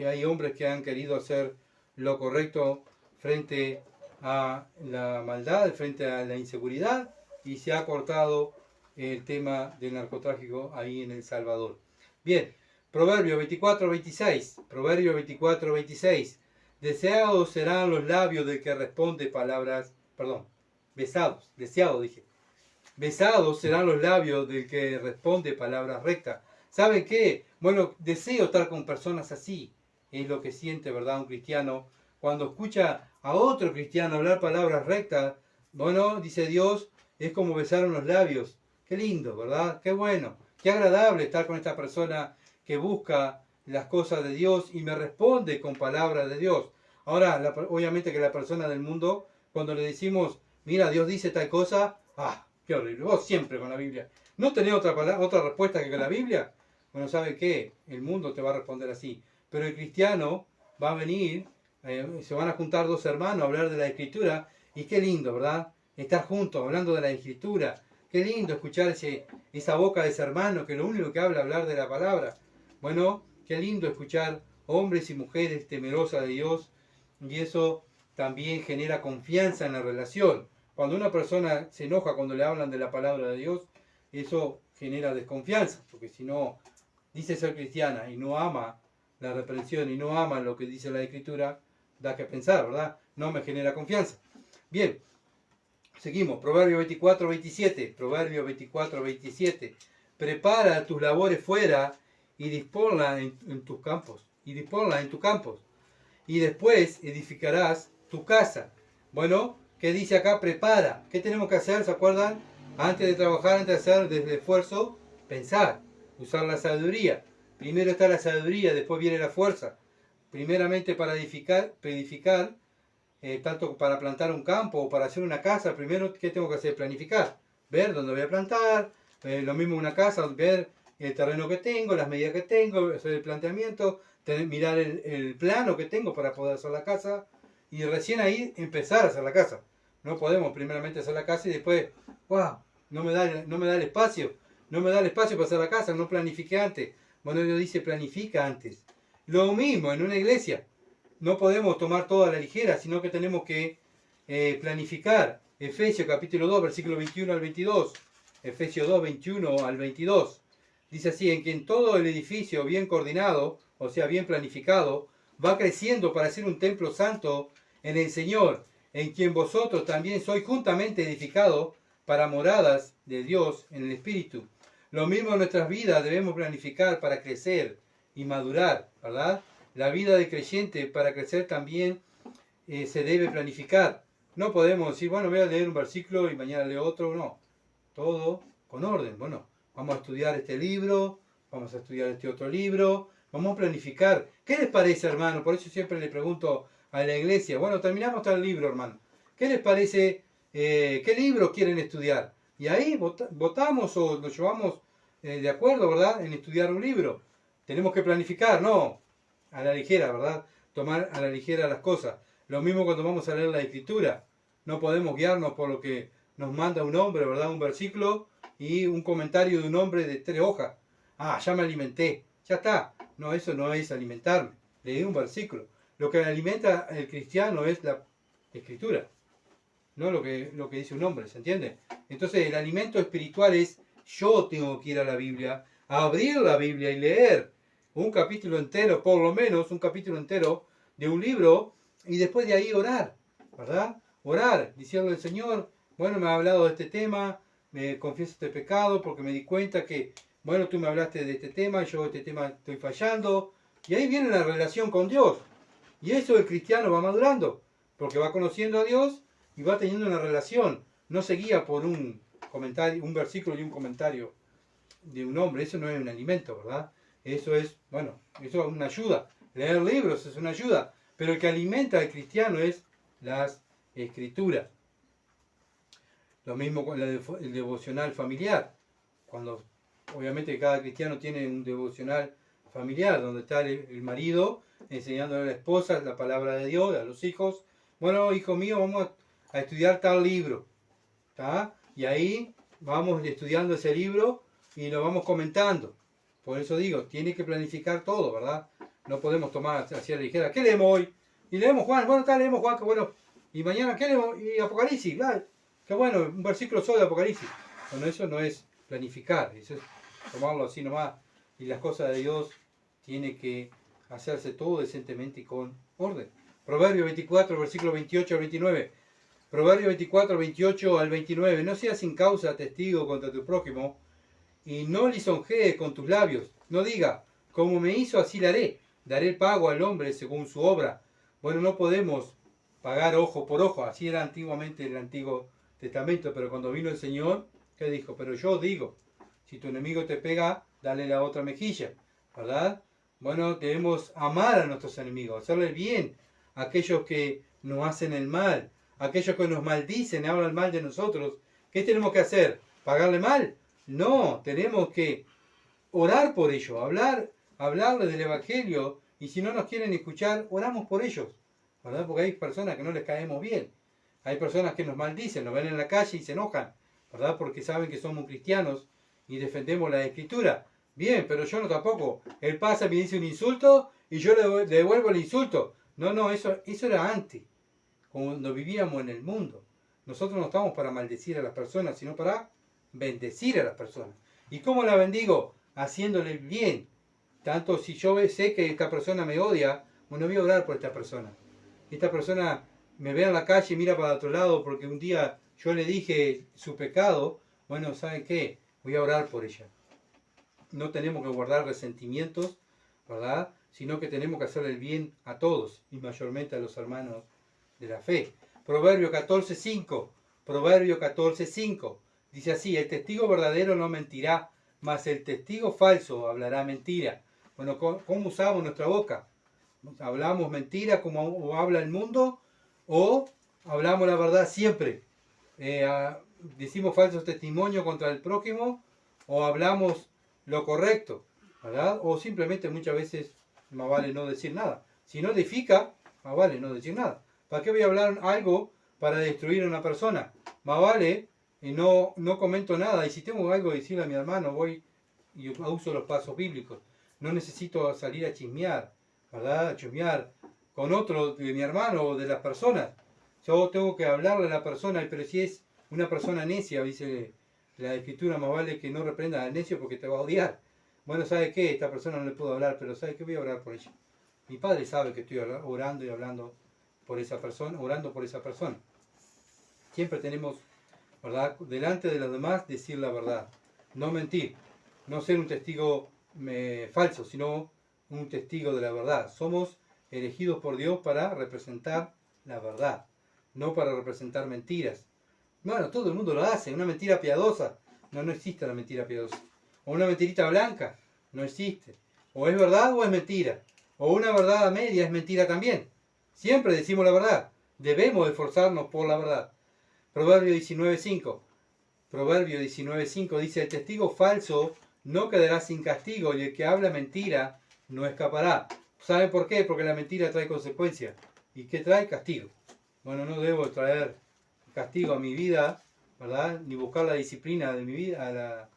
hay hombres que han querido hacer lo correcto frente a la maldad, frente a la inseguridad, y se ha cortado el tema del narcotráfico ahí en El Salvador. Bien, Proverbio 24:26. Proverbio 24:26. Deseados serán los labios del que responde palabras, besados, deseados dije. Besados serán los labios del que responde palabras rectas. ¿Saben qué? Bueno, deseo estar con personas así. Es lo que siente, ¿verdad?, un cristiano cuando escucha a otro cristiano hablar palabras rectas. Bueno, dice Dios, es como besar unos labios. Qué lindo, ¿verdad? Qué bueno, qué agradable estar con esta persona que busca las cosas de Dios y me responde con palabras de Dios. Ahora, obviamente que la persona del mundo, cuando le decimos, mira, Dios dice tal cosa, qué horrible, vos siempre con la Biblia. ¿No tenés otra respuesta que con la Biblia? Bueno, ¿sabe qué? El mundo te va a responder así. Pero el cristiano va a venir, se van a juntar dos hermanos a hablar de la Escritura, y qué lindo, ¿verdad? Estar juntos hablando de la Escritura. Qué lindo escuchar esa boca de ese hermano que lo único que habla es hablar de la palabra. Bueno, qué lindo escuchar hombres y mujeres temerosas de Dios, y eso también genera confianza en la relación. Cuando una persona se enoja cuando le hablan de la palabra de Dios, eso genera desconfianza, porque si no dice ser cristiana y no ama la reprensión y no ama lo que dice la Escritura, da que pensar, ¿verdad? No me genera confianza. Bien, seguimos. Proverbio 24:27. Proverbio 24:27. Prepara tus labores fuera y disponla en tus campos. Y disponla en tus campos. Y después edificarás tu casa. Bueno, ¿qué dice acá? Prepara. ¿Qué tenemos que hacer? ¿Se acuerdan? Antes de trabajar, antes de hacer desde esfuerzo, pensar, usar la sabiduría. Primero está la sabiduría, después viene la fuerza. Primeramente para edificar, tanto para plantar un campo o para hacer una casa, primero, ¿qué tengo que hacer? Planificar. Ver dónde voy a plantar, lo mismo una casa, ver el terreno que tengo, las medidas que tengo, hacer el planteamiento, mirar el plano que tengo para poder hacer la casa, y recién ahí empezar a hacer la casa. No podemos primeramente hacer la casa y después, wow, no me da el espacio para hacer la casa, no planifiqué antes. Bueno, Dios dice, planifica antes. Lo mismo en una iglesia. No podemos tomar todo a la ligera, sino que tenemos que planificar. Efesios capítulo 2, versículo 21 al 22. Efesios 2, 21 al 22. Dice así, en quien todo el edificio bien coordinado, o sea, bien planificado, va creciendo para ser un templo santo en el Señor, en quien vosotros también sois juntamente edificados para moradas de Dios en el Espíritu. Lo mismo en nuestras vidas debemos planificar para crecer y madurar, ¿verdad? La vida de creyente para crecer también se debe planificar. No podemos decir, bueno, voy a leer un versículo y mañana leo otro, no. Todo con orden. Bueno, vamos a estudiar este libro, vamos a estudiar este otro libro, vamos a planificar. ¿Qué les parece, hermano? Por eso siempre le pregunto a la iglesia, bueno, terminamos tal libro, hermano. ¿Qué les parece? ¿Qué libro quieren estudiar? Y ahí votamos o nos llevamos de acuerdo, ¿verdad?, en estudiar un libro. Tenemos que planificar, no a la ligera, ¿verdad? Tomar a la ligera las cosas. Lo mismo cuando vamos a leer la Escritura. No podemos guiarnos por lo que nos manda un hombre, ¿verdad? Un versículo y un comentario de un hombre de 3 hojas. Ah, ya me alimenté, ya está. No, eso no es alimentarme. Leí un versículo. Lo que alimenta el cristiano es la Escritura, no lo que dice un hombre, ¿se entiende? Entonces el alimento espiritual es: yo tengo que ir a la Biblia, a abrir la Biblia y leer un capítulo entero, por lo menos un capítulo entero de un libro, y después de ahí orar, ¿verdad? Orar, diciendo al Señor: bueno, me ha hablado de este tema, me confieso este pecado porque me di cuenta que, bueno, tú me hablaste de este tema, yo este tema estoy fallando. Y ahí viene la relación con Dios. Y eso el cristiano va madurando, porque va conociendo a Dios y va teniendo una relación. No se guía por un comentario, un versículo y un comentario de un hombre. Eso no es un alimento, ¿verdad? Eso es, bueno, eso es una ayuda. Leer libros es una ayuda. Pero el que alimenta al cristiano es las Escrituras. Lo mismo con el devocional familiar. Cuando, obviamente, cada cristiano tiene un devocional familiar, donde está el marido enseñándole a la esposa la palabra de Dios, a los hijos. Bueno, hijo mío, vamos a estudiar tal libro, ¿está? Y ahí vamos estudiando ese libro y lo vamos comentando. Por eso digo, tiene que planificar todo, ¿verdad? No podemos tomar así a la ligera. ¿Qué leemos hoy? Y leemos Juan. Bueno, tal, leemos Juan, qué bueno. Y mañana, ¿qué leemos? Y Apocalipsis. ¡Ay! Qué bueno, un versículo solo de Apocalipsis. Bueno, eso no es planificar, eso es tomarlo así nomás. Y las cosas de Dios tiene que hacerse todo decentemente y con orden. Proverbio 24, versículo 28 al 29. Proverbio 24, 28 al 29. No seas sin causa testigo contra tu prójimo, y no lisonjees con tus labios. No diga: como me hizo, así le haré. Daré el pago al hombre según su obra. Bueno, no podemos pagar ojo por ojo. Así era antiguamente el Antiguo Testamento. Pero cuando vino el Señor, ¿qué dijo? Pero yo digo: si tu enemigo te pega, dale la otra mejilla, ¿verdad? Bueno, debemos amar a nuestros enemigos, hacerle bien a aquellos que nos hacen el mal, a aquellos que nos maldicen, hablan mal de nosotros. ¿Qué tenemos que hacer? ¿Pagarle mal? No, tenemos que orar por ellos, hablarles del Evangelio, y si no nos quieren escuchar, oramos por ellos, ¿verdad? Porque hay personas que no les caemos bien, hay personas que nos maldicen, nos ven en la calle y se enojan, ¿verdad? Porque saben que somos cristianos y defendemos la Escritura. Bien, pero yo no tampoco. Él pasa y me dice un insulto y yo le devuelvo el insulto. No, eso era antes, cuando vivíamos en el mundo. Nosotros no estamos para maldecir a las personas, sino para bendecir a las personas. ¿Y cómo la bendigo? Haciéndole bien. Tanto si yo sé que esta persona me odia, bueno, voy a orar por esta persona. Esta persona me ve en la calle y mira para otro lado porque un día yo le dije su pecado. Bueno, ¿saben qué? Voy a orar por ella. No tenemos que guardar resentimientos, ¿verdad? Sino que tenemos que hacer el bien a todos, y mayormente a los hermanos de la fe. Proverbio 14:5. Proverbio 14:5. Dice así: el testigo verdadero no mentirá, mas el testigo falso hablará mentira. Bueno, ¿cómo usamos nuestra boca? ¿Hablamos mentira como habla el mundo? ¿O hablamos la verdad siempre? ¿Decimos falsos testimonios contra el prójimo? ¿O hablamos lo correcto, ¿verdad? O simplemente muchas veces más vale no decir nada? Si no edifica, más vale no decir nada. ¿Para qué voy a hablar algo para destruir a una persona? Más vale y no comento nada. Y si tengo algo que decirle a mi hermano, voy y uso los pasos bíblicos. No necesito salir a chismear, ¿verdad? A chismear con otro de mi hermano o de las personas. Yo tengo que hablarle a la persona, pero si es una persona necia, dice la Escritura, más vale que no reprendas al necio porque te va a odiar. Bueno, ¿sabe qué? Esta persona no le puedo hablar, pero ¿sabe qué? Voy a orar por ella. Mi padre sabe que estoy orando y hablando por esa persona, orando por esa persona. Siempre tenemos, ¿verdad?, delante de los demás decir la verdad. No mentir. No ser un testigo falso, sino un testigo de la verdad. Somos elegidos por Dios para representar la verdad, no para representar mentiras. Bueno, todo el mundo lo hace, una mentira piadosa. No existe la mentira piadosa. O una mentirita blanca, no existe. O es verdad o es mentira. O una verdad a media es mentira también. Siempre decimos la verdad. Debemos esforzarnos por la verdad. Proverbio 19:5. Proverbio 19:5 dice, el testigo falso no quedará sin castigo y el que habla mentira no escapará. ¿Saben por qué? Porque la mentira trae consecuencias. ¿Y qué trae? Castigo. Bueno, no debo traer castigo a mi vida, ¿verdad? Ni buscar la disciplina de mi vida,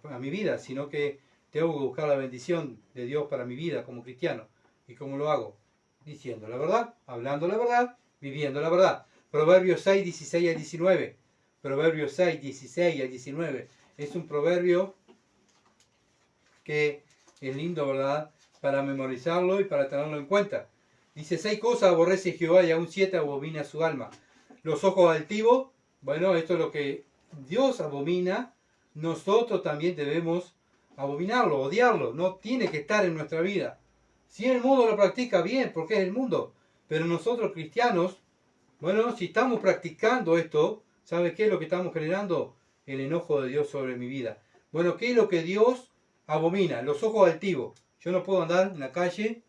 a mi vida, sino que tengo que buscar la bendición de Dios para mi vida como cristiano. ¿Y cómo lo hago? Diciendo la verdad, hablando la verdad, viviendo la verdad. Proverbios 6, 16 al 19. Proverbios 6, 16 al 19. Es un proverbio que es lindo, ¿verdad? Para memorizarlo y para tenerlo en cuenta. Dice, 6 cosas aborrece Jehová y aún 7 abomina su alma. Los ojos altivos, bueno, esto es lo que Dios abomina. Nosotros también debemos abominarlo, odiarlo. No tiene que estar en nuestra vida. Si el mundo lo practica, bien, porque es el mundo. Pero nosotros cristianos, bueno, si estamos practicando esto, ¿sabe qué es lo que estamos generando? El enojo de Dios sobre mi vida. Bueno, ¿qué es lo que Dios abomina? Los ojos altivos. Yo no puedo andar en la calle,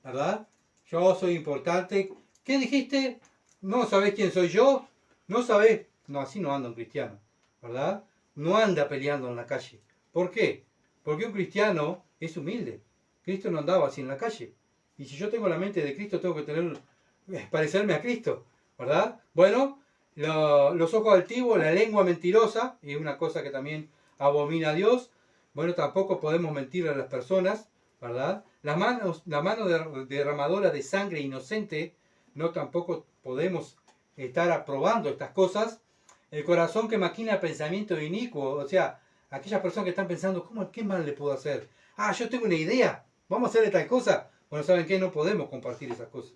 ¿verdad? Yo soy importante. ¿Qué dijiste? ¿No sabés quién soy yo? ¿No sabés? No, así no anda un cristiano, ¿verdad? No anda peleando en la calle. ¿Por qué? Porque un cristiano es humilde. Cristo no andaba así en la calle. Y si yo tengo la mente de Cristo, tengo que parecerme a Cristo, ¿verdad? Bueno, los ojos altivos, la lengua mentirosa, y una cosa que también abomina a Dios. Bueno, tampoco podemos mentir a las personas, ¿verdad? La mano derramadora de sangre inocente, no tampoco podemos estar aprobando estas cosas. El corazón que maquina pensamiento inicuo, o sea, aquellas personas que están pensando, ¿qué mal le puedo hacer? Ah, yo tengo una idea, vamos a hacerle tal cosa. Bueno, ¿saben qué? No podemos compartir esas cosas.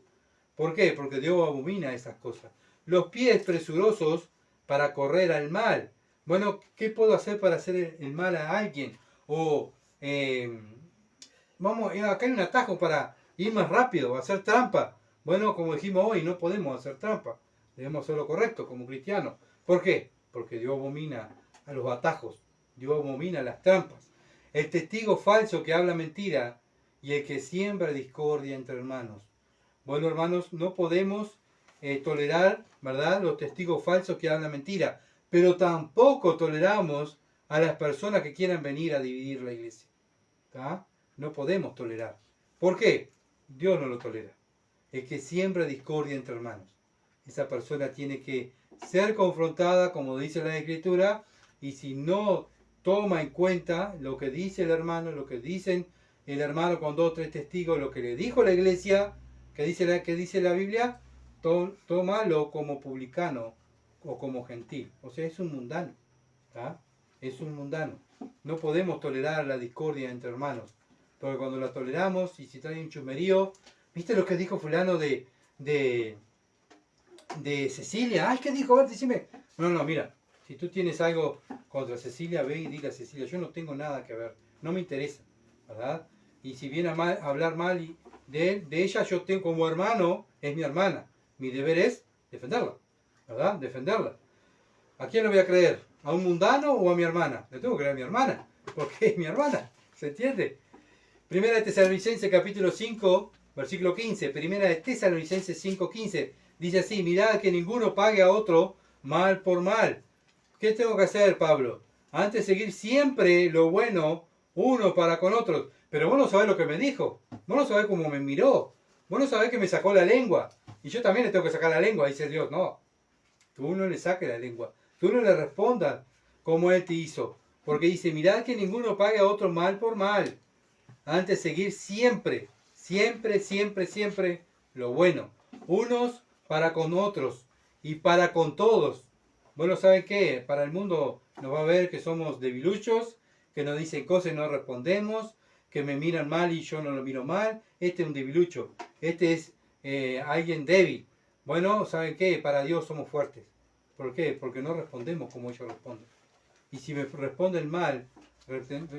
¿Por qué? Porque Dios abomina esas cosas. Los pies presurosos para correr al mal. Bueno, ¿qué puedo hacer para hacer el mal a alguien? O, acá hay un atajo para ir más rápido, hacer trampa. Bueno, como dijimos hoy, no podemos hacer trampa. Debemos hacer lo correcto como cristianos. ¿Por qué? Porque Dios abomina a los atajos. Dios abomina las trampas. El testigo falso que habla mentira y el que siembra discordia entre hermanos. Bueno, hermanos, no podemos tolerar, ¿verdad?, los testigos falsos que hablan mentira, pero tampoco toleramos a las personas que quieran venir a dividir la iglesia. ¿Tá? No podemos tolerar. ¿Por qué? Dios no lo tolera. El que siembra discordia entre hermanos. Esa persona tiene que ser confrontada, como dice la Escritura, y si no toma en cuenta lo que dice el hermano, lo que dicen el hermano con 2 o 3 testigos, lo que le dijo la iglesia, que dice la Biblia, tómalo como publicano o como gentil. O sea, es un mundano. ¿Tá? Es un mundano. No podemos tolerar la discordia entre hermanos. Porque cuando la toleramos y si trae un chusmerío, ¿viste lo que dijo fulano de Cecilia? Ay, ¿qué dijo? A ver, decime. No, mira. Si tú tienes algo contra Cecilia, ve y dile a Cecilia, yo no tengo nada que ver. No me interesa. ¿Verdad? Y si viene a hablar mal de ella, yo tengo como hermano, es mi hermana. Mi deber es defenderla. ¿Verdad? Defenderla. ¿A quién le voy a creer? ¿A un mundano o a mi hermana? Le tengo que creer a mi hermana, porque es mi hermana. ¿Se entiende? Primera de Tesalonicenses capítulo 5, versículo 15. Primera de Tesalonicenses 5, 15. Dice así, mirad que ninguno pague a otro mal por mal. ¿Qué tengo que hacer, Pablo? Antes seguir siempre lo bueno uno para con otros. Pero vos no sabés lo que me dijo. Vos no sabés cómo me miró. Vos no sabés que me sacó la lengua. Y yo también le tengo que sacar la lengua, dice Dios. No, tú no le saques la lengua. Tú no le respondas como Él te hizo. Porque dice, mirad que ninguno pague a otro mal por mal. Antes seguir siempre lo bueno. Unos para con otros y para con todos. Bueno, ¿saben qué? Para el mundo nos va a ver que somos debiluchos, que nos dicen cosas y no respondemos, que me miran mal y yo no lo miro mal. Este es un debilucho. Este es alguien débil. Bueno, ¿saben qué? Para Dios somos fuertes. ¿Por qué? Porque no respondemos como ellos responden. Y si me responden mal,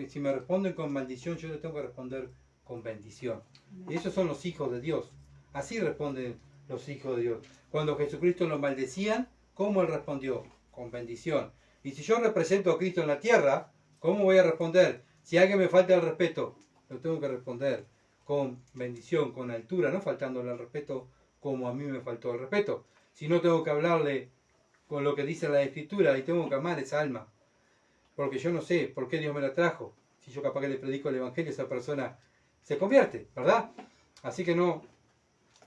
si me responden con maldición, yo les tengo que responder con bendición. Y esos son los hijos de Dios. Así responden los hijos de Dios. Cuando Jesucristo los maldecían, ¿cómo Él respondió? Con bendición. Y si yo represento a Cristo en la tierra, ¿cómo voy a responder? Si alguien me falta el respeto, lo tengo que responder con bendición, con altura, no faltándole el respeto como a mí me faltó el respeto. Si no, tengo que hablarle con lo que dice la Escritura y tengo que amar esa alma. Porque yo no sé por qué Dios me la trajo. Si yo capaz que le predico el Evangelio, esa persona se convierte, ¿verdad? Así que no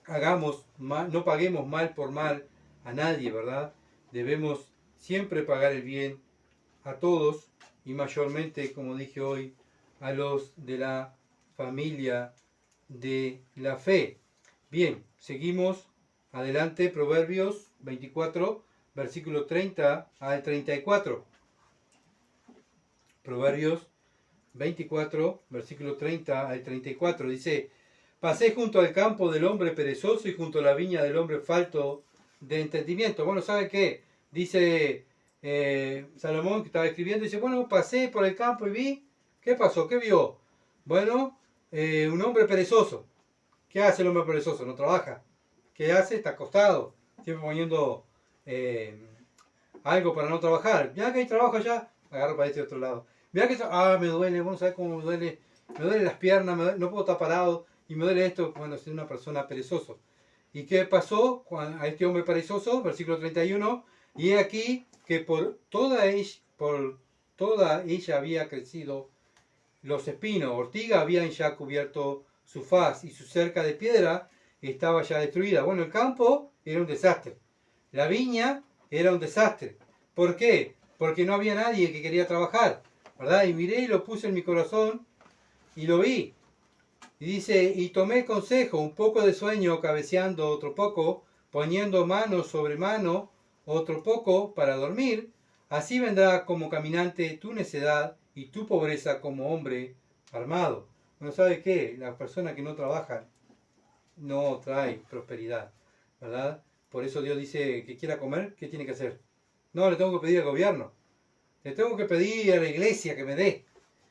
hagamos mal, no paguemos mal por mal a nadie, ¿verdad? Debemos siempre pagar el bien a todos y mayormente, como dije hoy, a los de la familia de la fe. Bien, seguimos adelante, Proverbios 24, versículo 30 al 34. Proverbios 24, versículo 30 al 34, dice: pasé junto al campo del hombre perezoso y junto a la viña del hombre falto de entendimiento. Bueno, ¿sabe qué? Dice Salomón, que estaba escribiendo, dice, bueno, pasé por el campo y vi, ¿qué pasó? ¿Qué vio? Bueno, un hombre perezoso. ¿Qué hace el hombre perezoso? No trabaja. ¿Qué hace? Está acostado, siempre poniendo algo para no trabajar. Ya que hay trabajo allá, agarro para este otro lado. Mira que me duele, bueno, ¿sabes cómo me duele? Me duelen las piernas, no puedo estar parado y me duele esto cuando soy una persona perezoso. ¿Y qué pasó a este hombre perezoso? Versículo 31. Y he aquí que por toda ella había crecido los espinos. Ortiga habían ya cubierto su faz y su cerca de piedra estaba ya destruida. Bueno, el campo era un desastre. La viña era un desastre. ¿Por qué? Porque no había nadie que quería trabajar, ¿verdad? Y miré y lo puse en mi corazón y lo vi. Y dice, y tomé consejo, un poco de sueño cabeceando, otro poco, poniendo mano sobre mano, otro poco para dormir. Así vendrá como caminante tu necedad y tu pobreza como hombre armado. Bueno, ¿sabe qué? La persona que no trabaja no trae prosperidad, ¿verdad? Por eso Dios dice que quiera comer, ¿qué tiene que hacer? No, le tengo que pedir al gobierno. Le tengo que pedir a la iglesia que me dé.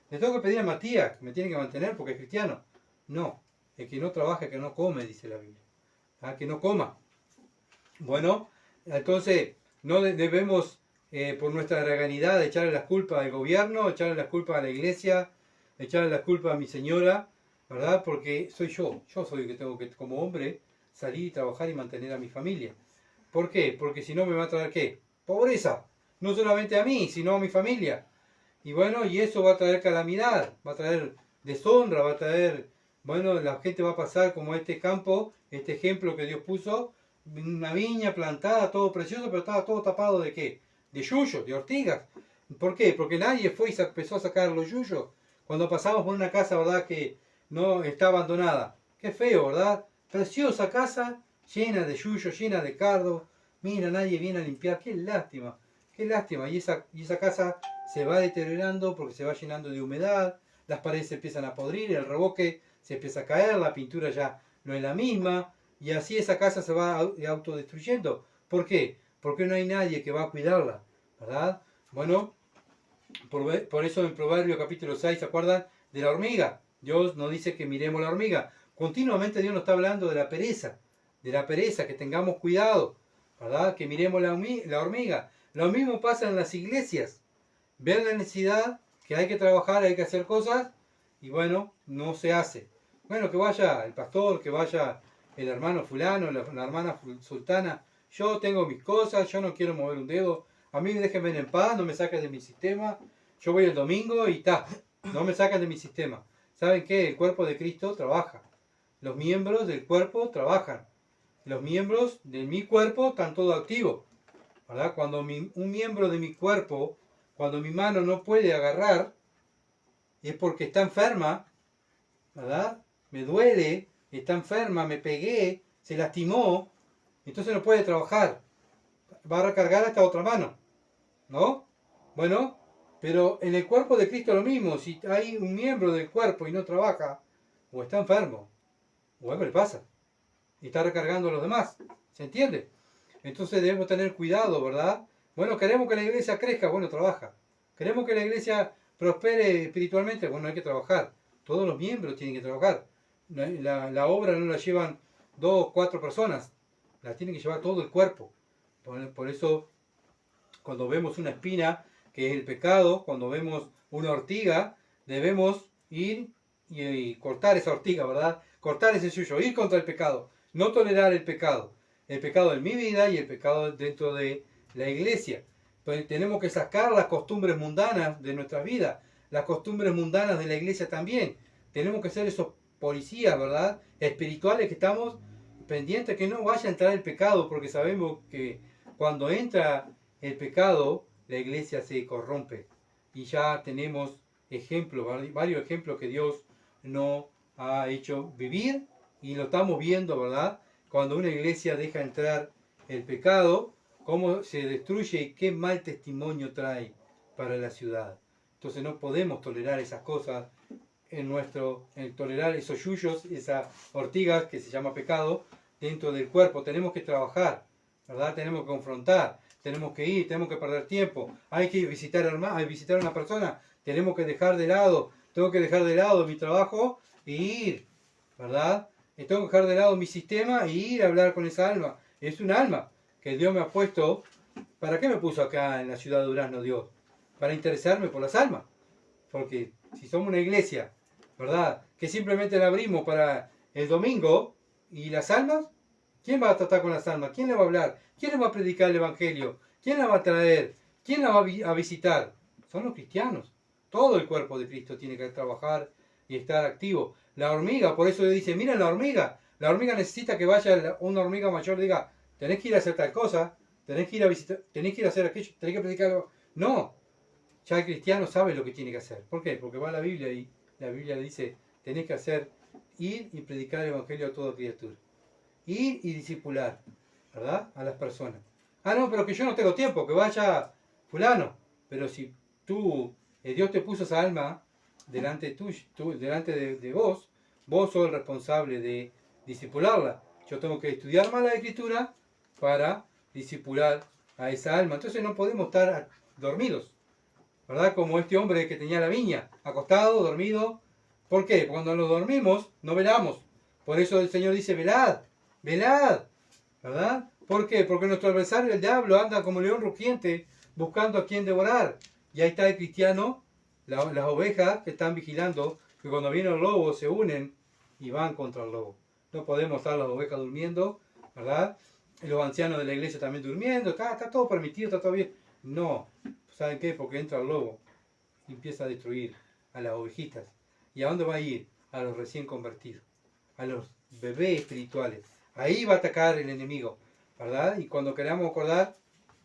Le tengo que pedir a Matías, que me tiene que mantener porque es cristiano. No, el que no trabaja, que no come, dice la Biblia. Que no coma. Bueno, entonces no debemos, por nuestra reganidad, echarle las culpas al gobierno, echarle las culpas a la iglesia, echarle las culpas a mi señora, ¿verdad? Porque soy yo soy el que tengo que, como hombre, salir y trabajar y mantener a mi familia. ¿Por qué? Porque si no me va a traer, ¿qué? Pobreza. No solamente a mí, sino a mi familia. Y bueno, y eso va a traer calamidad, va a traer deshonra, va a traer, bueno, la gente va a pasar como este campo, este ejemplo que Dios puso, una viña plantada, todo precioso, pero estaba todo tapado ¿de qué? De yuyos, de ortigas. ¿Por qué? Porque nadie fue y empezó a sacar los yuyos. Cuando pasamos por una casa, ¿verdad? Que no está abandonada. Qué feo, ¿verdad? Preciosa casa, llena de yuyos, llena de cardo. Mira, nadie viene a limpiar. Qué lástima, qué lástima. Y esa casa se va deteriorando porque se va llenando de humedad, las paredes se empiezan a podrir, el revoque se empieza a caer, la pintura ya no es la misma, y así esa casa se va autodestruyendo. ¿Por qué? Porque no hay nadie que va a cuidarla, ¿verdad? Bueno, por eso en Proverbio capítulo 6, ¿se acuerdan? De la hormiga. Dios nos dice que miremos la hormiga. Continuamente Dios nos está hablando de la pereza, que tengamos cuidado, ¿verdad? Que miremos la hormiga. Lo mismo pasa en las iglesias. Ver la necesidad, que hay que trabajar, hay que hacer cosas, y bueno, no se hace. Bueno, que vaya el pastor, que vaya el hermano fulano, la hermana sultana. Yo tengo mis cosas, yo no quiero mover un dedo. A mí déjenme en paz, no me saquen de mi sistema. Yo voy el domingo y no me sacan de mi sistema. ¿Saben qué? El cuerpo de Cristo trabaja. Los miembros del cuerpo trabajan. Los miembros de mi cuerpo están todos activos, ¿verdad? Cuando un miembro de mi cuerpo, cuando mi mano no puede agarrar, es porque está enferma, ¿verdad? Me duele, está enferma, me pegué, se lastimó, entonces no puede trabajar. Va a recargar esta otra mano, ¿no? Bueno, pero en el cuerpo de Cristo lo mismo. Si hay un miembro del cuerpo y no trabaja, o está enfermo, o algo le pasa, y está recargando a los demás. ¿Se entiende? Entonces debemos tener cuidado, ¿verdad? Bueno, queremos que la iglesia crezca, bueno, trabaja. Queremos que la iglesia prospere espiritualmente, bueno, hay que trabajar. Todos los miembros tienen que trabajar. La obra no la llevan 2 o 4 personas, la tiene que llevar todo el cuerpo. Por eso, cuando vemos una espina, que es el pecado, cuando vemos una ortiga, debemos ir y cortar esa ortiga, ¿verdad? Cortar ese yuyo, ir contra el pecado, no tolerar el pecado en mi vida y el pecado dentro de la iglesia. Pues tenemos que sacar las costumbres mundanas de nuestra vida, las costumbres mundanas de la iglesia también. Tenemos que ser esos policías, ¿verdad? Espirituales que estamos pendientes que no vaya a entrar el pecado, porque sabemos que cuando entra el pecado, la iglesia se corrompe. Y ya tenemos ejemplos, varios ejemplos que Dios no ha hecho vivir y lo estamos viendo, ¿verdad? Cuando una iglesia deja entrar el pecado, cómo se destruye y qué mal testimonio trae para la ciudad. Entonces no podemos tolerar esas cosas en tolerar esos yuyos, esas ortigas que se llama pecado dentro del cuerpo. Tenemos que trabajar, ¿verdad? Tenemos que confrontar, tenemos que ir, tenemos que perder tiempo. Hay que visitar a una persona, tenemos que dejar de lado, tengo que dejar de lado mi trabajo e ir, ¿verdad? Tengo que dejar de lado mi sistema e ir a hablar con esa alma. Es un alma que Dios me ha puesto. ¿Para qué me puso acá en la ciudad de Durazno Dios? Para interesarme por las almas. Porque si somos una iglesia, ¿verdad? Que simplemente la abrimos para el domingo y las almas, ¿quién va a tratar con las almas? ¿Quién le va a hablar? ¿Quién le va a predicar el evangelio? ¿Quién la va a traer? ¿Quién la va a visitar? Son los cristianos. Todo el cuerpo de Cristo tiene que trabajar y estar activo. La hormiga, por eso le dice, mira la hormiga necesita que vaya una hormiga mayor y diga, tenés que ir a hacer tal cosa, tenés que ir a visitar, tenés que ir a hacer aquello, tenés que predicar algo. No, ya el cristiano sabe lo que tiene que hacer. ¿Por qué? Porque va a la Biblia y la Biblia le dice, tenés que hacer, ir y predicar el evangelio a toda criatura. Ir y discipular, ¿verdad? A las personas. Ah, no, pero que yo no tengo tiempo, que vaya fulano. Pero si Dios te puso esa alma delante de vos, vos sos el responsable de discipularla. Yo tengo que estudiar más la escritura para discipular a esa alma. Entonces no podemos estar dormidos, ¿verdad? Como este hombre que tenía la viña, acostado, dormido. ¿Por qué? Cuando nos dormimos, no velamos. Por eso el Señor dice, velad, velad, ¿verdad? ¿Por qué? Porque nuestro adversario, el diablo, anda como león rugiente buscando a quien devorar. Y ahí está el cristiano, las ovejas que están vigilando, que cuando viene el lobo se unen y van contra el lobo. No podemos estar las ovejas durmiendo, ¿verdad? Y los ancianos de la iglesia también durmiendo, está todo permitido, está todo bien. No, ¿saben qué? Porque entra el lobo y empieza a destruir a las ovejitas. ¿Y a dónde va a ir? A los recién convertidos, a los bebés espirituales. Ahí va a atacar el enemigo, ¿verdad? Y cuando queramos acordar,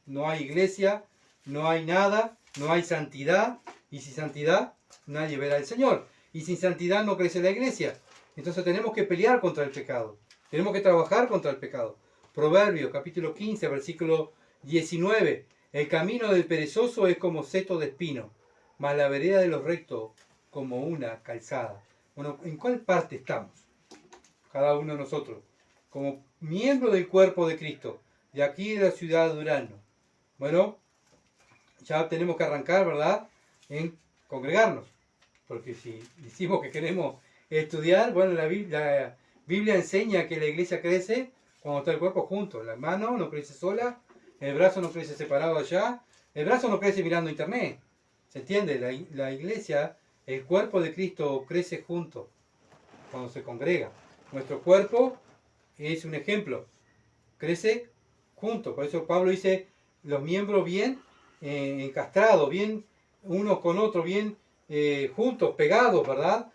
no hay iglesia, no hay nada, no hay santidad, y sin santidad nadie verá al Señor. Y sin santidad no crece la iglesia. Entonces tenemos que pelear contra el pecado. Tenemos que trabajar contra el pecado. Proverbios, capítulo 15, versículo 19. El camino del perezoso es como seto de espino, mas la vereda de los rectos como una calzada. Bueno, ¿en cuál parte estamos? Cada uno de nosotros. Como miembro del cuerpo de Cristo, de aquí de la ciudad de Durazno. Bueno, ya tenemos que arrancar, ¿verdad?, en congregarnos. Porque si decimos que queremos estudiar, bueno, la Biblia enseña que la iglesia crece cuando está el cuerpo junto. La mano no crece sola, el brazo no crece separado allá, el brazo no crece mirando internet. ¿Se entiende? La iglesia, el cuerpo de Cristo crece junto cuando se congrega. Nuestro cuerpo es un ejemplo, crece junto. Por eso Pablo dice, los miembros bien encastrados, bien unos con otros, bien juntos, pegados, ¿verdad?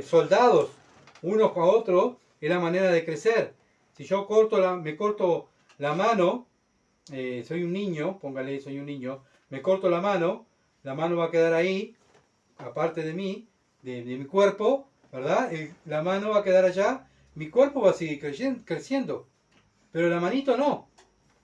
Soldados, unos con otros, es la manera de crecer. Si yo me corto la mano, soy un niño, póngale, soy un niño, me corto la mano va a quedar ahí, aparte de mí, de mi cuerpo, ¿verdad? La mano va a quedar allá, mi cuerpo va a seguir creciendo, pero la manito no,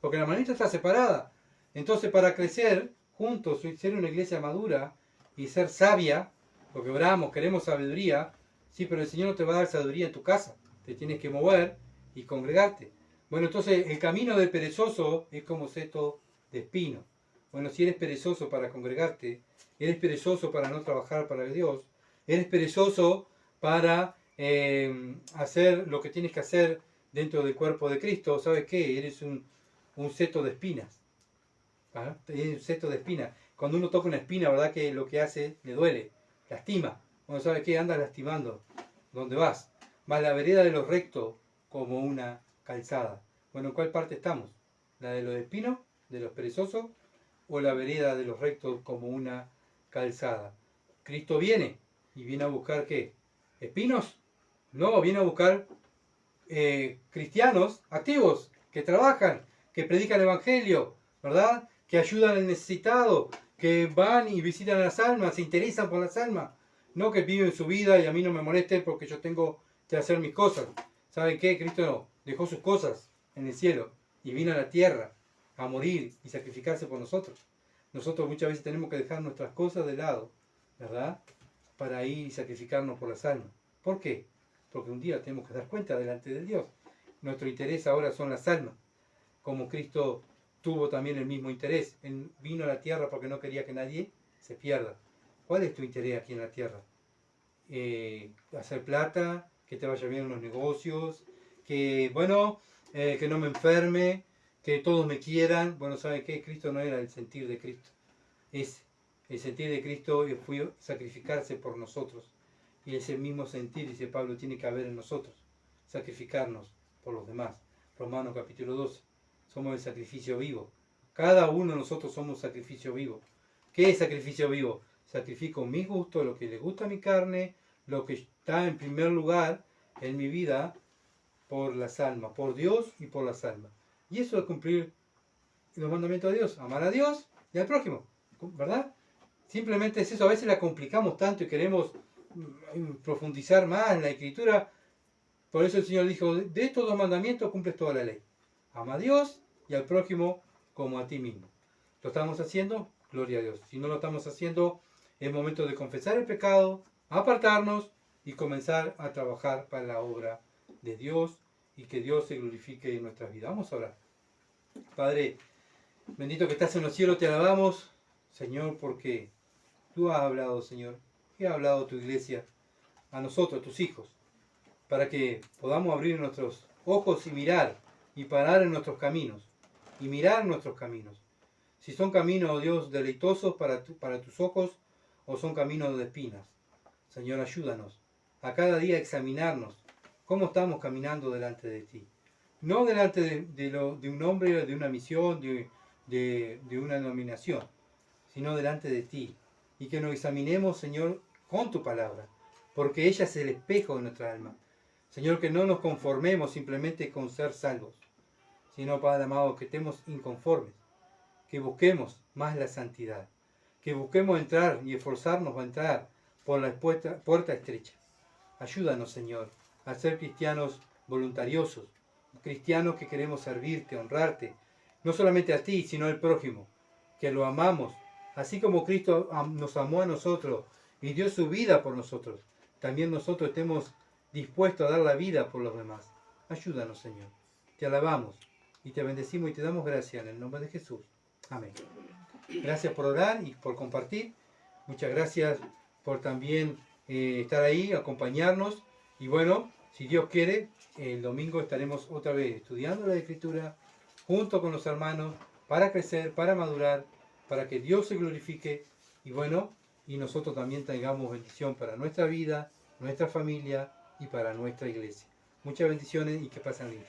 porque la manito está separada. Entonces, para crecer juntos, ser una iglesia madura y ser sabia, porque oramos, queremos sabiduría, sí, pero el Señor no te va a dar sabiduría en tu casa, te tienes que mover y congregarte. Bueno, entonces el camino del perezoso es como seto de espino. Bueno, si eres perezoso para congregarte, eres perezoso para no trabajar para Dios, eres perezoso para hacer lo que tienes que hacer dentro del cuerpo de Cristo, ¿sabes qué? Eres un seto de espinas. ¿Ah? Eres un seto de espinas. Cuando uno toca una espina, ¿verdad? Que lo que hace, le duele, lastima. Bueno, ¿sabes qué? Andas lastimando. ¿Dónde vas? Más la vereda de los rectos como una calzada. Bueno, ¿en cuál parte estamos? ¿La de los espinos de los perezosos o la vereda de los rectos como una calzada. Cristo viene y viene a buscar ¿qué? ¿Espinos? No, viene a buscar cristianos activos, que trabajan, que predican el Evangelio, ¿verdad? Que ayudan al necesitado, que van y visitan a las almas, se interesan por las almas. No que viven su vida y a mí no me moleste porque yo tengo que hacer mis cosas. ¿Saben qué? Cristo dejó sus cosas en el cielo y vino a la tierra a morir y sacrificarse por nosotros. Nosotros muchas veces tenemos que dejar nuestras cosas de lado, ¿verdad? Para ir y sacrificarnos por las almas. ¿Por qué? Porque un día tenemos que dar cuenta delante de Dios. Nuestro interés ahora son las almas. Como Cristo tuvo también el mismo interés. Él vino a la tierra porque no quería que nadie se pierda. ¿Cuál es tu interés aquí en la tierra? Hacer plata, que te vaya bien en los negocios, que, bueno, que no me enferme, que todos me quieran. Bueno, ¿sabe qué? Cristo no era el sentir de Cristo. El sentir de Cristo fue sacrificarse por nosotros. Y ese mismo sentir, dice Pablo, tiene que haber en nosotros. Sacrificarnos por los demás. Romanos capítulo 12. Somos el sacrificio vivo. Cada uno de nosotros somos sacrificio vivo. ¿Qué es sacrificio vivo? Sacrifico mis gustos, lo que le gusta a mi carne, lo que está en primer lugar en mi vida por las almas, por Dios y por las almas. Y eso es cumplir los mandamientos de Dios, amar a Dios y al prójimo, ¿verdad? Simplemente es eso, a veces la complicamos tanto y queremos profundizar más en la Escritura. Por eso el Señor dijo, de estos dos mandamientos cumples toda la ley. Ama a Dios y al prójimo como a ti mismo. ¿Lo estamos haciendo? Gloria a Dios. Si no lo estamos haciendo, es momento de confesar el pecado, apartarnos y comenzar a trabajar para la obra de Dios y que Dios se glorifique en nuestras vidas. Vamos a orar. Padre, bendito que estás en los cielos, te alabamos, Señor, porque tú has hablado, Señor, y ha hablado tu iglesia a nosotros, tus hijos, para que podamos abrir nuestros ojos y mirar y parar en nuestros caminos y mirar nuestros caminos. Si son caminos, oh Dios, deleitosos para tus ojos o son caminos de espinas. Señor, ayúdanos a cada día examinarnos cómo estamos caminando delante de ti. No delante de un hombre, de una misión, de una denominación, sino delante de ti. Y que nos examinemos, Señor, con tu palabra, porque ella es el espejo de nuestra alma. Señor, que no nos conformemos simplemente con ser salvos, sino, Padre amado, que estemos inconformes, que busquemos más la santidad, que busquemos entrar y esforzarnos a entrar por la puerta estrecha. Ayúdanos, Señor, a ser cristianos voluntariosos, cristianos que queremos servirte, honrarte, no solamente a ti, sino al prójimo, que lo amamos, así como Cristo nos amó a nosotros y dio su vida por nosotros. También nosotros estemos dispuestos a dar la vida por los demás. Ayúdanos, Señor. Te alabamos y te bendecimos y te damos gracias en el nombre de Jesús. Amén. Gracias por orar y por compartir. Muchas gracias por también estar ahí, acompañarnos. Y bueno, si Dios quiere, el domingo estaremos otra vez estudiando la Escritura junto con los hermanos para crecer, para madurar, para que Dios se glorifique y bueno, y nosotros también tengamos bendición para nuestra vida, nuestra familia y para nuestra iglesia. Muchas bendiciones y que pasen lindo.